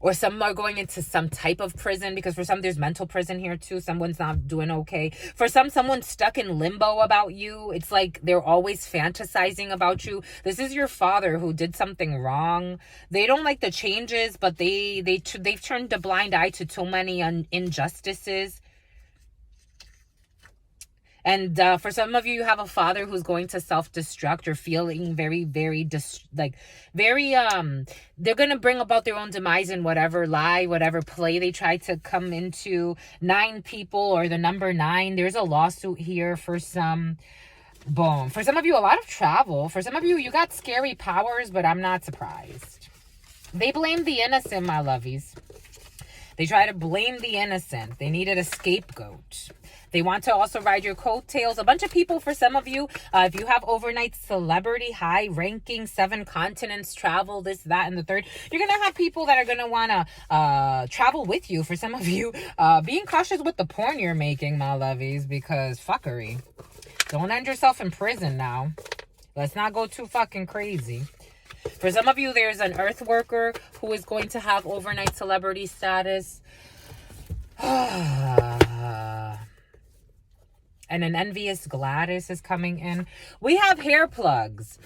Speaker 1: Or some are going into some type of prison, because for some there's mental prison here too. Someone's not doing okay. For some, someone's stuck in limbo about you. It's like they're always fantasizing about you. This is your father who did something wrong. They don't like the changes, but they've turned a blind eye to too many injustices. And for some of you, you have a father who's going to self-destruct or feeling very, very, they're going to bring about their own demise in whatever lie, whatever play they try to come into. 9 people, or the number 9. There's a lawsuit here for some. Boom. For some of you, a lot of travel. For some of you, you got scary powers, but I'm not surprised. They blame the innocent, my lovies. They try to blame the innocent. They needed a scapegoat. They want to also ride your coattails. A bunch of people, for some of you, if you have overnight celebrity, high ranking, 7 continents, travel, this, that, and the third, you're going to have people that are going to want to travel with you. For some of you, being cautious with the porn you're making, my lovies, because fuckery. Don't end yourself in prison now. Let's not go too fucking crazy. For some of you, there's an earth worker who is going to have overnight celebrity status. And an envious Gladys is coming in. We have hair plugs.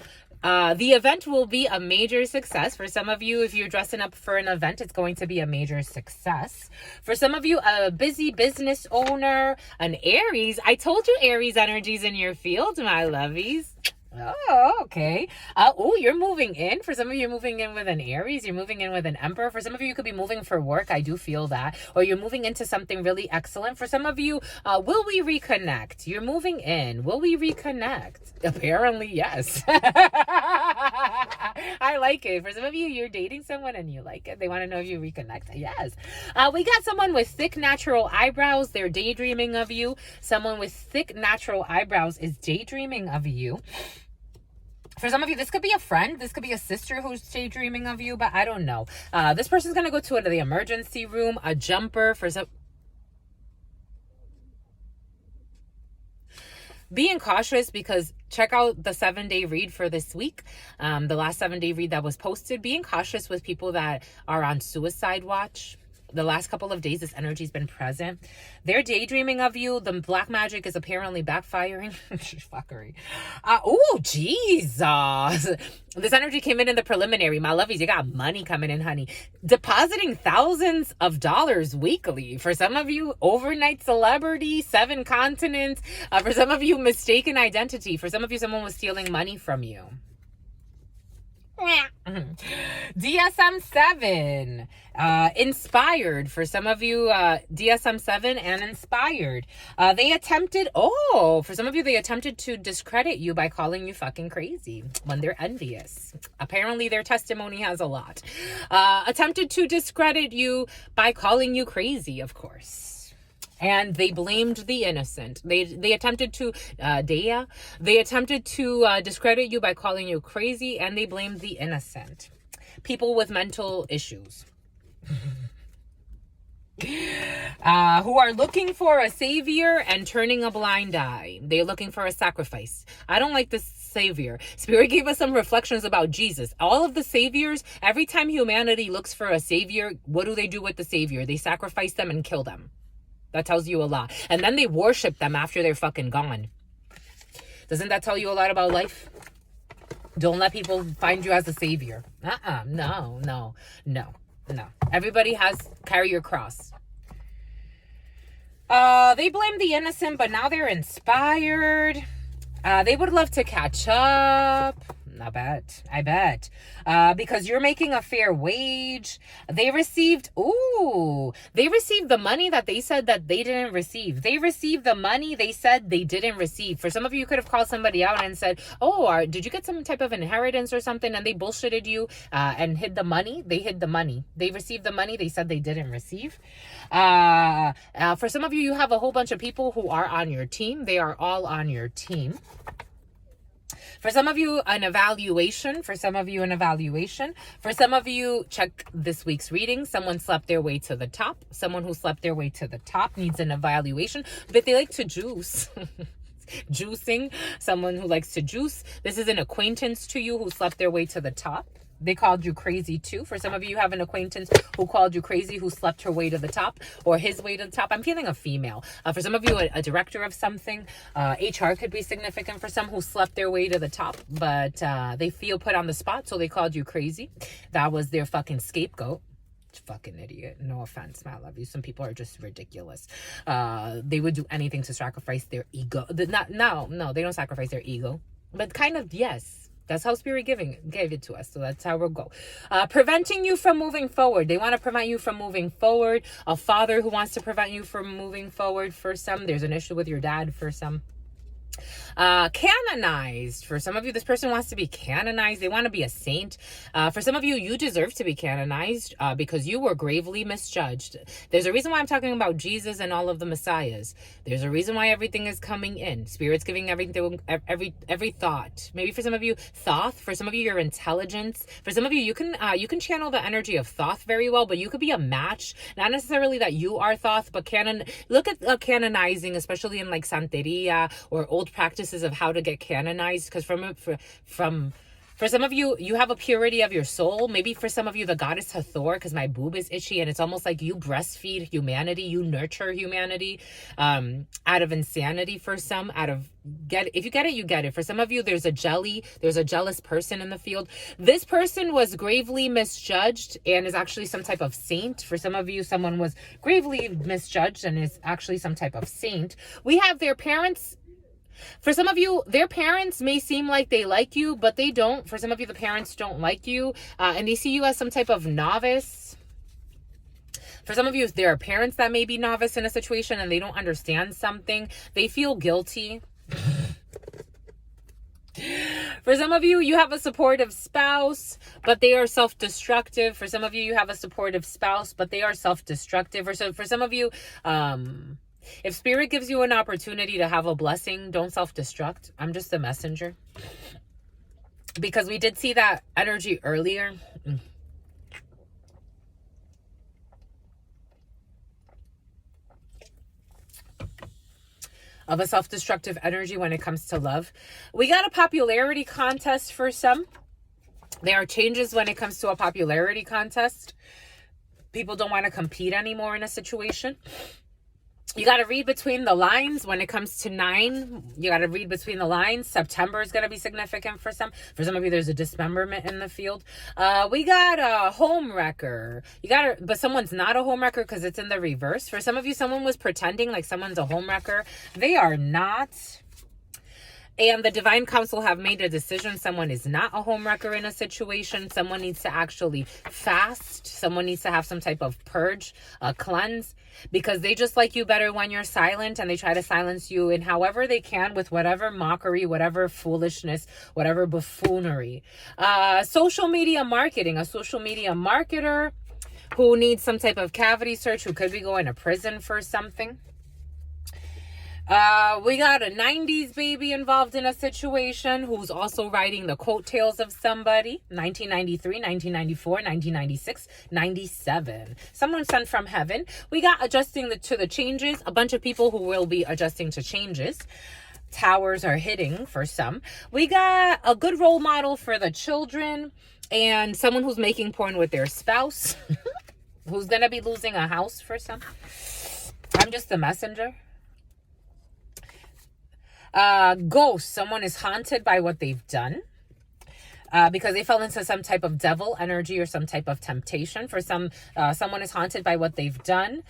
Speaker 1: The event will be a major success. For some of you, if you're dressing up for an event, it's going to be a major success. For some of you, a busy business owner, an Aries. I told you Aries energies in your field, my lovies. Oh, okay. You're moving in. For some of you, you're moving in with an Aries. You're moving in with an Emperor. For some of you, you could be moving for work. I do feel that. Or you're moving into something really excellent. For some of you, will we reconnect? You're moving in. Will we reconnect? Apparently, yes. I like it. For some of you, you're dating someone and you like it. They want to know if you reconnect. Yes. We got someone with thick natural eyebrows. They're daydreaming of you. Someone with thick natural eyebrows is daydreaming of you. For some of you, this could be a friend. This could be a sister who's daydreaming of you, but I don't know. This person's going to go to the emergency room, a jumper. For some... Being cautious, because check out the 7-day read for this week. The last 7-day read that was posted. Being cautious with people that are on suicide watch. the last couple of days, this energy's been present. They're daydreaming of you. The black magic is apparently backfiring. Fuckery. Oh, Jesus. This energy came in the preliminary. My lovies, you got money coming in, honey. Depositing thousands of dollars weekly. For some of you, overnight celebrity, 7 continents. For some of you, mistaken identity. For some of you, someone was stealing money from you. DSM-7, inspired. For some of you, DSM-7 and inspired. For some of you, they attempted to discredit you by calling you fucking crazy when they're envious. Apparently, their testimony has a lot. Attempted to discredit you by calling you crazy, of course. And they blamed the innocent. They attempted to, they attempted to discredit you by calling you crazy, and they blamed the innocent. People with mental issues. Who are looking for a savior and turning a blind eye. They're looking for a sacrifice. I don't like this savior. Spirit gave us some reflections about Jesus. All of the saviors, every time humanity looks for a savior, what do they do with the savior? They sacrifice them and kill them. That tells you a lot. And then they worship them after they're fucking gone. Doesn't that tell you a lot about life? Don't let people find you as a savior. No. Everybody carry your cross. They blame the innocent, but now they're inspired. They would love to catch up. I bet. Because you're making a fair wage. They received the money that they said that they didn't receive. They received the money they said they didn't receive. For some of you, you could have called somebody out and said, did you get some type of inheritance or something? And they bullshitted you and hid the money. They hid the money. They received the money they said they didn't receive. For some of you, you have a whole bunch of people who are on your team. They are all on your team. For some of you, an evaluation. For some of you, check this week's reading. Someone slept their way to the top. Someone who slept their way to the top needs an evaluation. But they like to juice. Juicing. Someone who likes to juice. This is an acquaintance to you who slept their way to the top. They called you crazy too. For some of you, you have an acquaintance who called you crazy, who slept her way to the top or his way to the top. I'm feeling a female. For some of you, a director of something. HR could be significant for some who slept their way to the top, but they feel put on the spot, so they called you crazy. That was their fucking scapegoat. Fucking idiot. No offense, I love you. Some people are just ridiculous. They would do anything to sacrifice their ego. No, they don't sacrifice their ego, but kind of, yes. That's how Spirit gave it to us. So that's how we'll go. Preventing you from moving forward. They want to prevent you from moving forward. A father who wants to prevent you from moving forward for some. There's an issue with your dad for some. Canonized. For some of you, this person wants to be canonized. They want to be a saint. For some of you, you deserve to be canonized because you were gravely misjudged. There's a reason why I'm talking about Jesus and all of the messiahs. There's a reason why everything is coming in. Spirit's giving everything, every thought. Maybe for some of you, Thoth. For some of you, your intelligence. For some of you, you can channel the energy of Thoth very well, but you could be a match. Not necessarily that you are Thoth, but look at canonizing, especially in like Santeria or old practices of how to get canonized, because for some of you, you have a purity of your soul. Maybe for some of you, the goddess Hathor, because my boob is itchy, and it's almost like you breastfeed humanity, you nurture humanity out of insanity. For some, if you get it, you get it. For some of you, there's a jealous person in the field. This person was gravely misjudged and is actually some type of saint. For some of you, someone was gravely misjudged and is actually some type of saint. We have their parents. For some of you, their parents may seem like they like you, but they don't. For some of you, the parents don't like you, and they see you as some type of novice. For some of you, there are parents that may be novice in a situation and they don't understand something. They feel guilty. For some of you, you have a supportive spouse, but they are self-destructive. For some of you, you have a supportive spouse, but they are self-destructive. For some of you, if Spirit gives you an opportunity to have a blessing, don't self-destruct. I'm just a messenger. Because we did see that energy earlier. Of a self-destructive energy when it comes to love. We got a popularity contest for some. There are changes when it comes to a popularity contest. People don't want to compete anymore in a situation. You got to read between the lines when it comes to 9. You got to read between the lines. September is going to be significant for some. For some of you, there's a dismemberment in the field. We got a home wrecker. But someone's not a home wrecker because it's in the reverse. For some of you, someone was pretending like someone's a home wrecker. They are not. And the divine council have made a decision. Someone is not a home wrecker in a situation. Someone needs to actually fast. Someone needs to have some type of purge, a cleanse, because they just like you better when you're silent, and they try to silence you in however they can with whatever mockery, whatever foolishness, whatever buffoonery. Social media marketing, a social media marketer who needs some type of cavity search, who could be going to prison for something. We got a 90s baby involved in a situation who's also riding the coattails of somebody. 1993, 1994, 1996, 97. Someone sent from heaven. We got adjusting to the changes. A bunch of people who will be adjusting to changes. Towers are hitting for some. We got a good role model for the children, and someone who's making porn with their spouse. Who's going to be losing a house for some. I'm just the messenger. Ghost, someone is haunted by what they've done because they fell into some type of devil energy or some type of temptation. For some, someone is haunted by what they've done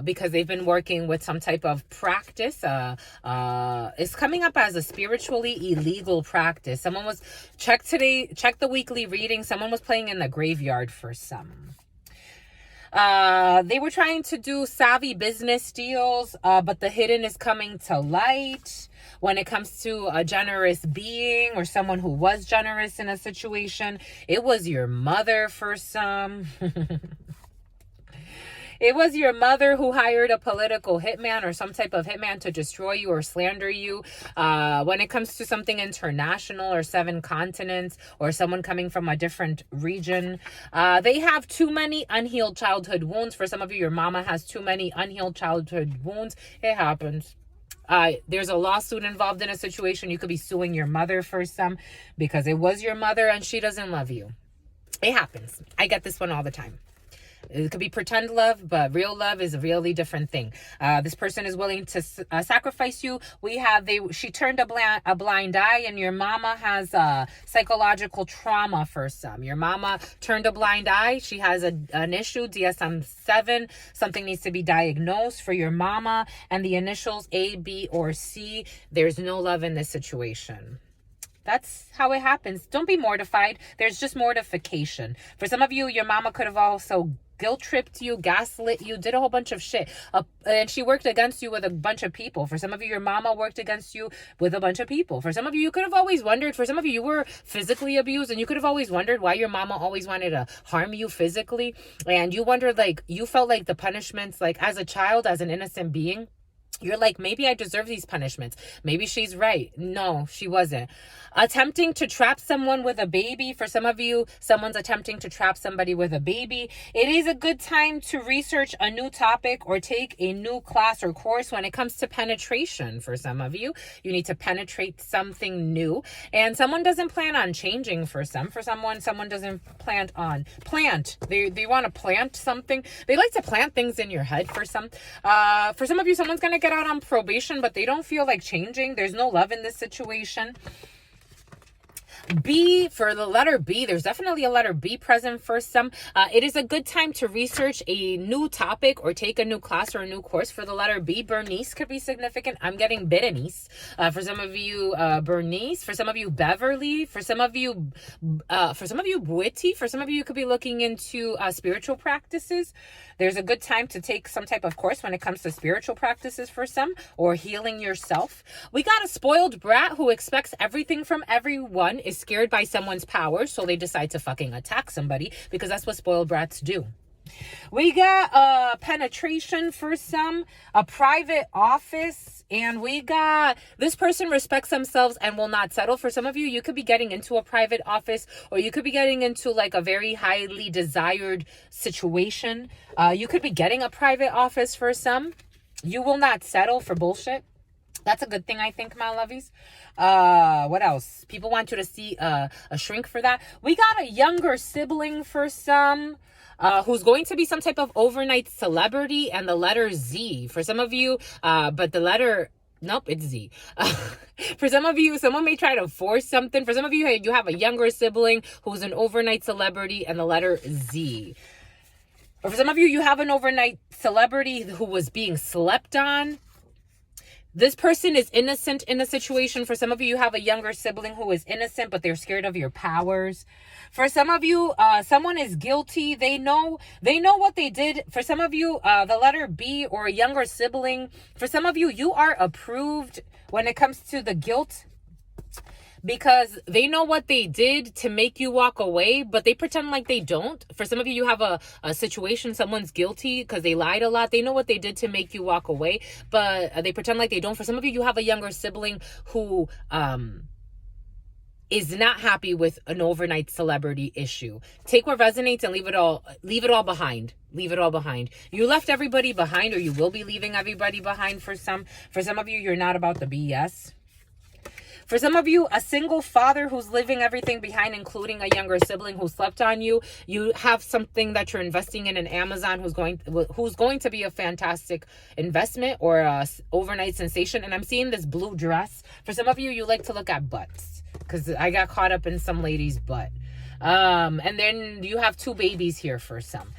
Speaker 1: because they've been working with some type of practice. It's coming up as a spiritually illegal practice. Someone was check the weekly reading. Someone was playing in the graveyard for some. They were trying to do savvy business deals, but the hidden is coming to light when it comes to a generous being or someone who was generous in a situation. It was your mother for some. It was your mother who hired a political hitman or some type of hitman to destroy you or slander you. When it comes to something international or 7 continents or someone coming from a different region, they have too many unhealed childhood wounds. For some of you, your mama has too many unhealed childhood wounds. It happens. There's a lawsuit involved in a situation. You could be suing your mother for some because it was your mother and she doesn't love you. It happens. I get this one all the time. It could be pretend love, but real love is a really different thing. This person is willing to sacrifice you. She turned a blind eye, and your mama has psychological trauma for some. Your mama turned a blind eye. She has an issue, DSM-7. Something needs to be diagnosed for your mama, and the initials A, B, or C. There's no love in this situation. That's how it happens. Don't be mortified. There's just mortification. For some of you, your mama could have also guilt-tripped you, gaslit you, did a whole bunch of shit. And she worked against you with a bunch of people. For some of you, your mama worked against you with a bunch of people. For some of you, you could have always wondered. For some of you, you were physically abused, and you could have always wondered why your mama always wanted to harm you physically. And you wondered, like, you felt like the punishments, like, as a child, as an innocent being, you're like, maybe I deserve these punishments. Maybe she's right. No, she wasn't. Attempting to trap someone with a baby. For some of you, someone's attempting to trap somebody with a baby. It is a good time to research a new topic or take a new class or course when it comes to penetration. For some of you, you need to penetrate something new. And someone doesn't plan on changing for some. For someone doesn't plant. They want to plant something. They like to plant things in your head for some. For some of you, someone's going to get out on probation, but they don't feel like changing. There's no love in this situation. B, for the letter B, there's definitely a letter B present for some. It is a good time to research a new topic or take a new class or a new course. For the letter B, Bernice could be significant. I'm getting Berenice. For some of you, Bernice. For some of you, Beverly. For some of you, Witty. For some of you could be looking into spiritual practices. There's a good time to take some type of course when it comes to spiritual practices for some, or healing yourself. We got a spoiled brat who expects everything from everyone, is scared by someone's power, so they decide to fucking attack somebody, because that's what spoiled brats do. We got penetration for some, a private office, and we got this person respects themselves and will not settle. For some of you, you could be getting into a private office, or you could be getting into like a very highly desired situation. You could be getting a private office for some. You will not settle for bullshit. That's a good thing, I think, my lovies. What else? People want you to see a shrink for that. We got a younger sibling for some, who's going to be some type of overnight celebrity, and the letter Z. For some of you, but the letter... Nope, it's Z. For some of you, someone may try to force something. For some of you, you have a younger sibling who's an overnight celebrity and the letter Z. Or for some of you, you have an overnight celebrity who was being slept on. This person is innocent in the situation. For some of you, you have a younger sibling who is innocent, but they're scared of your powers. For some of you, someone is guilty. They know what they did. For some of you, the letter B or a younger sibling. For some of you, you are approved when it comes to the guilt, because they know what they did to make you walk away, but they pretend like they don't. For some of you, you have a situation, someone's guilty because they lied a lot. They know what they did to make you walk away, but they pretend like they don't. For some of you, you have a younger sibling who is not happy with an overnight celebrity issue. Take what resonates and leave it all behind. Leave it all behind. You left everybody behind, or you will be leaving everybody behind for some. For some of you, you're not about the BS. For some of you, a single father who's leaving everything behind, including a younger sibling who slept on you. You have something that you're investing in Amazon who's going to be a fantastic investment or a overnight sensation. And I'm seeing this blue dress. For some of you, you like to look at butts, because I got caught up in some lady's butt. And then you have 2 babies here for some.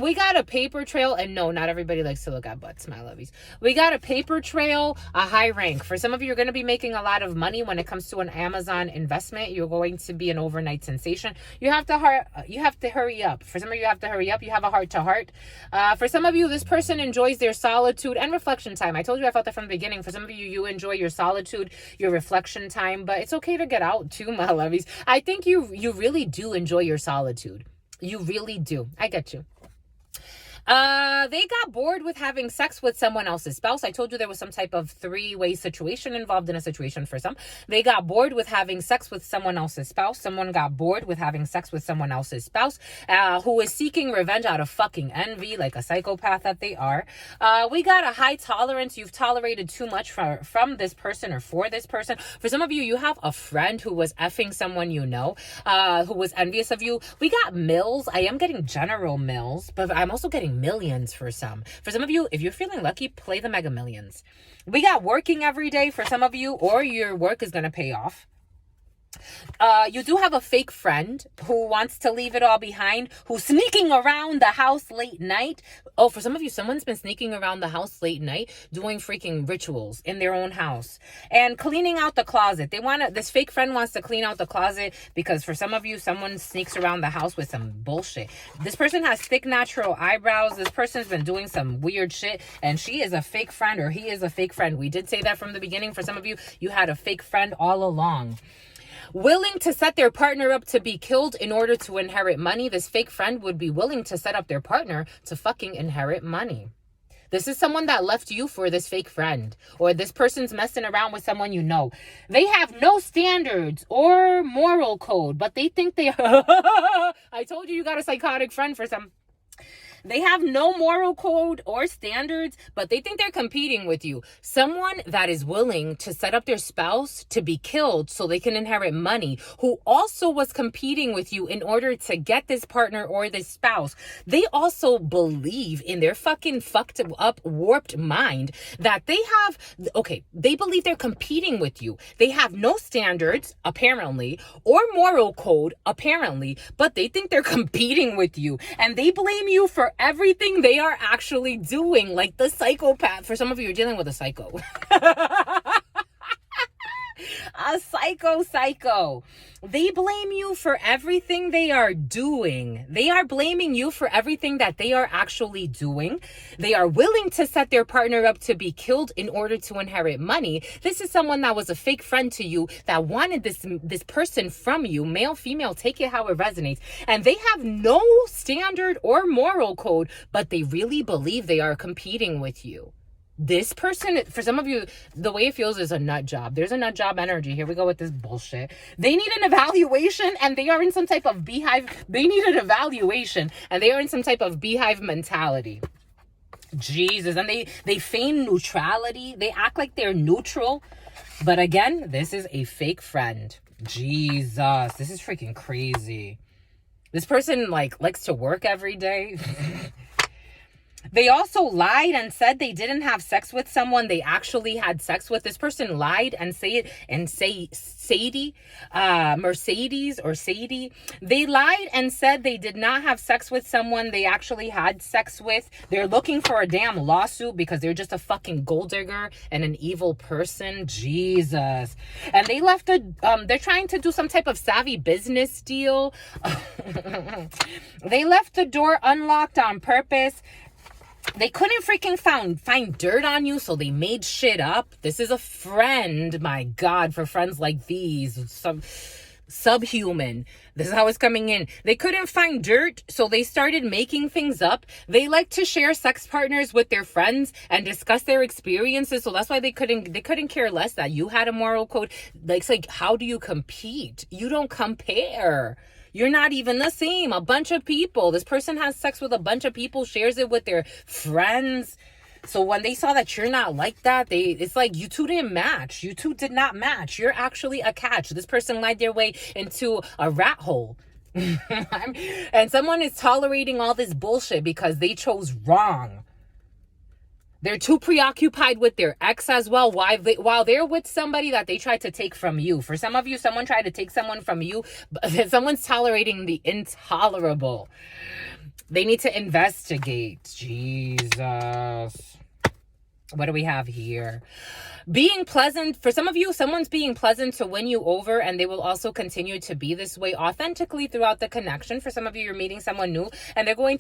Speaker 1: We got a paper trail, and no, not everybody likes to look at butts, my lovies. We got a paper trail, a high rank. For some of you, you're going to be making a lot of money when it comes to an Amazon investment. You're going to be an overnight sensation. You have to hurry up. For some of you, you have to hurry up. You have a heart to heart. For some of you, this person enjoys their solitude and reflection time. I told you I felt that from the beginning. For some of you, you enjoy your solitude, your reflection time, but it's okay to get out too, my lovies. I think you really do enjoy your solitude. You really do. I get you. They got bored with having sex with someone else's spouse. I told you there was some type of 3-way situation involved in a situation for some. They got bored with having sex with someone else's spouse. Someone got bored with having sex with someone else's spouse, who is seeking revenge out of fucking envy, like a psychopath that they are. We got a high tolerance. You've tolerated too much from this person or for this person. For some of you, you have a friend who was effing someone you know, who was envious of you. We got mills. I am getting general mills, but I'm also getting millions for some. For some of you, if you're feeling lucky, play the Mega Millions. We got working every day for some of you, or your work is going to pay off. You do have a fake friend who wants to leave it all behind, who's sneaking around the house late night. Oh, for some of you, someone's been sneaking around the house late night doing freaking rituals in their own house and cleaning out the closet. This fake friend wants to clean out the closet because for some of you, someone sneaks around the house with some bullshit. This person has thick natural eyebrows. This person's been doing some weird shit, and she is a fake friend, or he is a fake friend. We did say that from the beginning. For some of you, you had a fake friend all along. Willing to set their partner up to be killed in order to inherit money. This fake friend would be willing to set up their partner to fucking inherit money. This is someone that left you for this fake friend, or this person's messing around with someone you know. They have no standards or moral code, but they think they I told you got a psychotic friend for some. They have no moral code or standards, but they think they're competing with you. Someone that is willing to set up their spouse to be killed so they can inherit money, who also was competing with you in order to get this partner or this spouse. They also believe in their fucking fucked up, warped mind that they believe they're competing with you. They have no standards, apparently, or moral code, apparently, but they think they're competing with you. And they blame you for everything they are actually doing, like the psychopath. For some of you, you're dealing with a psycho. A psycho. They blame you for everything they are doing. They are blaming you for everything that they are actually doing. They are willing to set their partner up to be killed in order to inherit money. This is someone that was a fake friend to you, that wanted this person from you, male, female, take it how it resonates. And they have no standard or moral code, but they really believe they are competing with you. This person, for some of you, the way it feels is a nut job. There's a nut job energy. Here we go with this bullshit. They need an evaluation, and they are in some type of beehive. They need an evaluation, and they are in some type of beehive mentality. Jesus. And they feign neutrality. They act like they're neutral. But again, this is a fake friend. Jesus. This is freaking crazy. This person likes to work every day. They also lied and said they didn't have sex with someone they actually had sex with. This person lied and Mercedes or Sadie. They lied and said they did not have sex with someone they actually had sex with. They're looking for a damn lawsuit because they're just a fucking gold digger and an evil person. Jesus. And they left they're trying to do some type of savvy business deal. They left the door unlocked on purpose. They couldn't freaking find dirt on you, so they made shit up. This is a friend, my God, for friends like these. Subhuman. This is how it's coming in. They couldn't find dirt, so they started making things up. They like to share sex partners with their friends and discuss their experiences, so that's why they couldn't care less that you had a moral code. It's like, how do you compete? You don't compare. You're not even the same. A bunch of people. This person has sex with a bunch of people, shares it with their friends. So when they saw that you're not like that, it's like you two didn't match. You two did not match. You're actually a catch. This person lied their way into a rat hole. And someone is tolerating all this bullshit because they chose wrong. They're too preoccupied with their ex as well while they're with somebody that they tried to take from you. For some of you, someone tried to take someone from you. But someone's tolerating the intolerable. They need to investigate. Jesus. What do we have here? Being pleasant. For some of you, someone's being pleasant to win you over, and they will also continue to be this way authentically throughout the connection. For some of you, you're meeting someone new, and there's going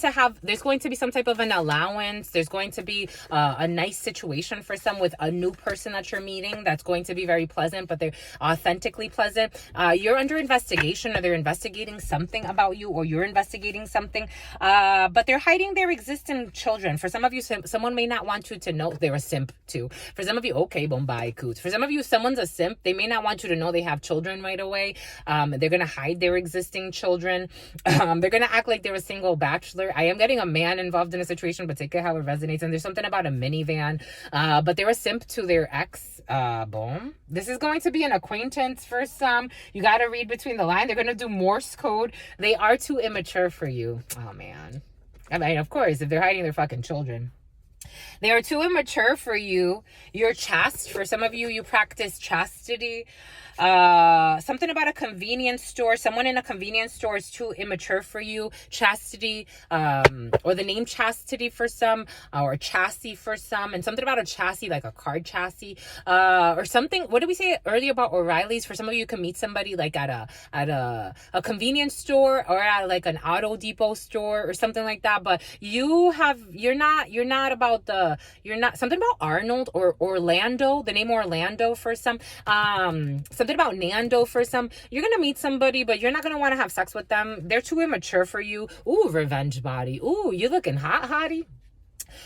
Speaker 1: to be some type of an allowance. There's going to be a nice situation for some with a new person that you're meeting that's going to be very pleasant, but they're authentically pleasant. You're under investigation, or they're investigating something about you, or you're investigating something, but they're hiding their existing children. For some of you, someone may not want you to know they're a simp too. For some of you, okay, Bombay coots. For some of you, someone's a simp. They may not want you to know they have children right away. They're going to hide their existing children. They're going to act like they're a single bachelor. I am getting a man involved in a situation, but take it how it resonates. And there's something about a minivan. But they're a simp to their ex. Boom. This is going to be an acquaintance for some. You got to read between the lines. They're going to do Morse code. They are too immature for you. Oh, man. I mean, of course, if they're hiding their fucking children. They are too immature for you. You're chaste. For some of you, you practice chastity. Something about a convenience store. Someone in a convenience store is too immature for you. Chastity, or the name chastity for some, or chassis for some, and something about a chassis, like a car chassis, or something. What did we say earlier about O'Reilly's? For some of you, you can meet somebody like at a convenience store, or at like an auto depot store or something like that. But you're not about something about Arnold or Orlando, the name Orlando for some, something about Nando for some. You're gonna meet somebody, but you're not gonna want to have sex with them. They're too immature for you. Ooh, revenge body. Ooh, you looking hot, hottie.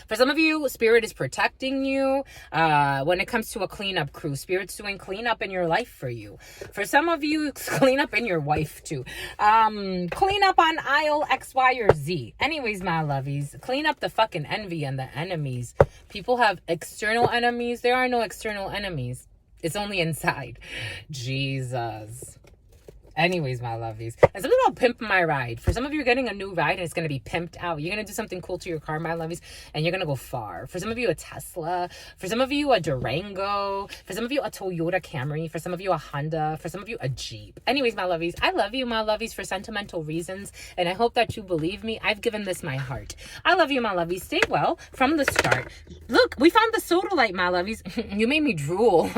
Speaker 1: For some of you, Spirit is protecting you when it comes to a cleanup crew. Spirit's doing cleanup in your life for you. For some of you, clean up in your wife too. Clean up on aisle X, Y, or Z. Anyways, my lovies, clean up the fucking envy and the enemies. People have external enemies. There are no external enemies. It's only inside. Jesus. Anyways, my lovies. And something about pimp my ride. For some of you, you're getting a new ride and it's going to be pimped out. You're going to do something cool to your car, my lovies, and you're going to go far. For some of you, a Tesla. For some of you, a Durango. For some of you, a Toyota Camry. For some of you, a Honda. For some of you, a Jeep. Anyways, my lovies, I love you, my lovies, for sentimental reasons, and I hope that you believe me. I've given this my heart. I love you, my lovies. Stay well from the start. Look, we found the soda light, my lovies. You made me drool.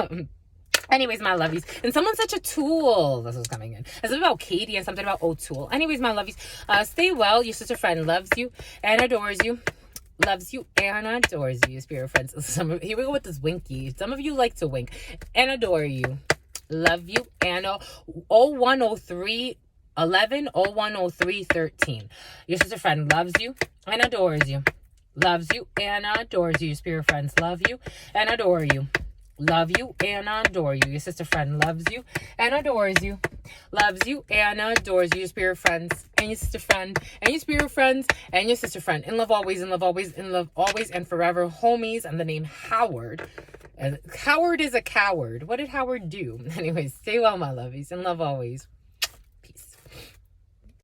Speaker 1: Anyways, my lovies. And someone's such a tool. This is coming in. It's something about Katie and something about O'Toole. Anyways, my lovies. Stay well. Your sister friend loves you and adores you. Loves you and adores you, spirit friends. Here we go with this winky. Some of you like to wink. And adore you. Love you. And 0103 11 0103 13. Your sister friend loves you and adores you. Loves you and adores you. Spirit friends love you and adore you. love you and adore you. Your sister friend loves you and adores you. Loves you and adores you. Your spirit friends and your sister friend and your spirit friends and your sister friend. In love always, in love always, in love always and forever. Homies, and the name Howard. And Howard is a coward. What did Howard do? Anyways, stay well, my lovies. In love always.